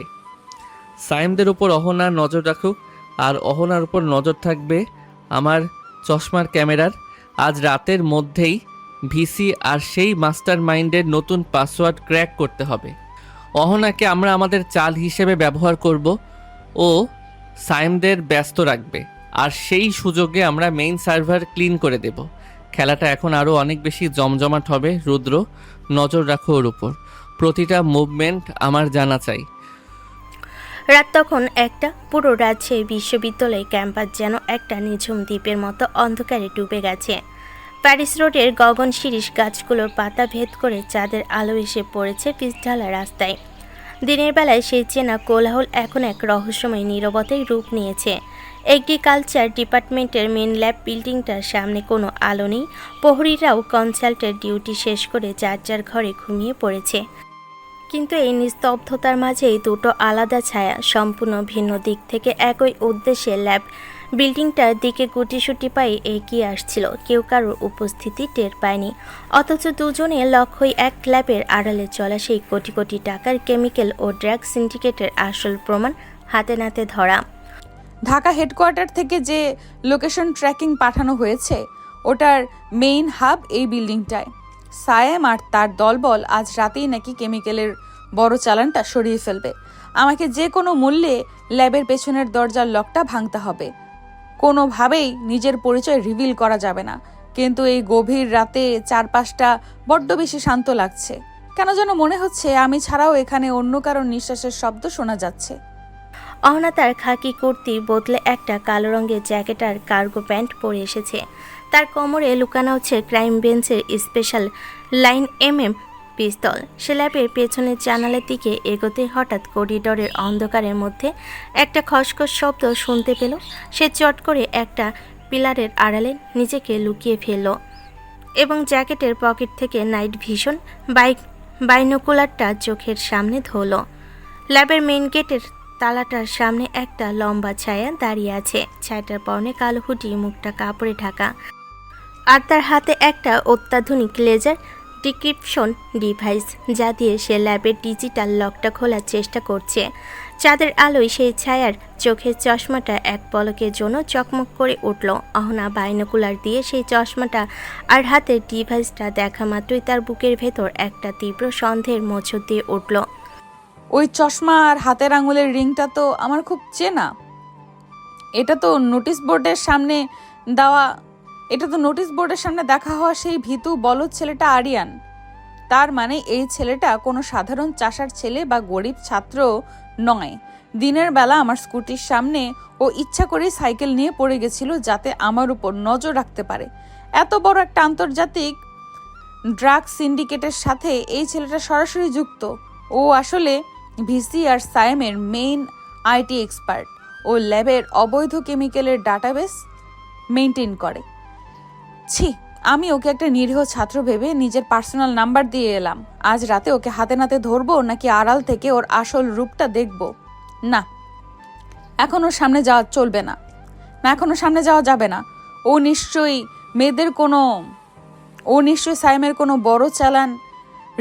সায়েমদের উপর অহনা নজর রাখুক, আর অহনার উপর নজর থাকবে আমার চশমার ক্যামেরার। আজ রাতের মধ্যেই ভিসি আর সেই মাস্টার মাইন্ডের নতুন পাসওয়ার্ড ক্র্যাক করতে হবে। অহনাকে আমরা আমাদের চাল হিসেবে ব্যবহার করব, ও সায়েমদের ব্যস্ত রাখবে, আর সেই সুযোগে আমরা মেইন সার্ভার ক্লিন করে দেব। খেলাটা এখন আরও অনেক বেশি জমজমাট হবে। রুদ্র, নজর রাখো ওর উপর। প্রতিটা মুভমেন্ট আমার জানা চাই। রাত তখন একটা। পুরো রাজশাহী বিশ্ববিদ্যালয় ক্যাম্পাস যেন একটা নিঝুম দ্বীপের মতো অন্ধকারে ডুবে গেছে। প্যারিস রোডের গগন শিরীষ গাছগুলোর পাতা ভেদ করে চাঁদের আলো এসে পড়েছে পিচঢালা রাস্তায়। দিনের বেলায় সেই চেনা কোলাহল এখন এক রহস্যময় নীরবতায় রূপ নিয়েছে। এগ্রিকালচার ডিপার্টমেন্টের মেন ল্যাব বিল্ডিংটার সামনে কোনো আলো নেই। প্রহরীরাও কনসাল্টের ডিউটি শেষ করে যার যার ঘরে ঘুমিয়ে পড়েছে। কিন্তু এই নিস্তব্ধতার মাঝেই দুটো আলাদা ছায়া সম্পূর্ণ ভিন্ন দিক থেকে একই উদ্দেশ্যে ল্যাব বিল্ডিংটার দিকে গুটিসুটি পায়ে এগিয়ে আসছিল। কেউ কারোর উপস্থিতি টের পায়নি, অথচ দুজনে লক্ষ্যই এক ল্যাবের আড়ালে চলা সেই কোটি কোটি টাকার কেমিক্যাল ও ড্রাগ সিন্ডিকেটের আসল প্রমাণ হাতে নাতে ধরা। ঢাকা হেডকোয়ার্টার থেকে যে লোকেশন ট্র্যাকিং পাঠানো হয়েছে, ওটার মেইন হাব এই বিল্ডিংটায়। সায়েম আর তার দলবল আজ রাতেই নাকি কেমিক্যালের বড় চালানটা সরিয়ে ফেলবে। আমাকে যে কোনো মূল্যে ল্যাবের পেছনের দরজার লকটা ভাঙতে হবে। কোনোভাবেই নিজের পরিচয় রিভিল করা যাবে না। কিন্তু এই গভীর রাতে চারপাশটা বড্ড বেশি শান্ত লাগছে। কেন যেন মনে হচ্ছে আমি ছাড়াও এখানে অন্য কারোর নিঃশ্বাসের শব্দ শোনা যাচ্ছে। অহনা তার খাকি কুর্তি বদলে একটা কালো রঙের জ্যাকেট আর কার্গো প্যান্ট পরে এসেছে। তার কোমরে লুকানো হচ্ছে ক্রাইম বেঞ্চের স্পেশাল লাইন পিস্তল। সে ল্যাবের পেছনের জানালার দিকে এগোতে হঠাৎ করিডোরের অন্ধকারের মধ্যে একটা খসখস শব্দ শুনতে পেল। সে চট করে একটা পিলারের আড়ালে নিজেকে লুকিয়ে ফেলল এবং জ্যাকেটের পকেট থেকে নাইট ভিশন বাইনোকুলারটা চোখের সামনে ধরল। ল্যাবের মেইন গেটের তালাটার সামনে একটা লম্বা ছায়া দাঁড়িয়ে আছে। ছায়াটার পরনে কালো হুডি, মুখটা কাপড়ে ঢাকা, আর তার হাতে একটা অত্যাধুনিক লেজার ডিক্রিপশন ডিভাইস, যা দিয়ে সে ল্যাবের ডিজিটাল লকটা খোলার চেষ্টা করছে। চাঁদের আলোয় সেই ছায়ার চোখের চশমাটা এক পলকের জন্য চকমক করে উঠল। অহনা বাইনোকুলার দিয়ে সেই চশমাটা আর হাতের ডিভাইসটা দেখা মাত্রই তার বুকের ভেতর একটা তীব্র সন্দেহের মোচড় দিয়ে উঠল। ওই চশমা আর হাতের আঙুলের রিংটা তো আমার খুব চেনা। এটা তো নোটিশ বোর্ডের সামনে দেখা হওয়া সেই ভীতু বলদ ছেলেটা আরিয়ান। তার মানে এই ছেলেটা কোনো সাধারণ চাষার ছেলে বা গরিব ছাত্র নয়। দিনের বেলা আমার স্কুটির সামনে ও ইচ্ছা করে সাইকেল নিয়ে পড়ে গেছিল যাতে আমার উপর নজর রাখতে পারে। এত বড় একটা আন্তর্জাতিক ড্রাগ সিন্ডিকেটের সাথে এই ছেলেটা সরাসরি যুক্ত। ও আসলে ভিসি আর সায়েমের মেইন আইটি এক্সপার্ট। ও ল্যাবের অবৈধ কেমিক্যালের ডাটাবেস মেনটেন করে। ছি, আমি ওকে একটা নিরীহ ছাত্র ভেবে নিজের পার্সোনাল নাম্বার দিয়ে এলাম। আজ রাতে ওকে হাতে নাতে ধরবো নাকি আড়াল থেকে ওর আসল রূপটা দেখব? না, এখনো সামনে যাওয়া চলবে না। এখনো সামনে যাওয়া যাবে না। ও নিশ্চয়ই সাইমের কোনো বড় চালান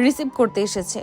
রিসিভ করতে এসেছে।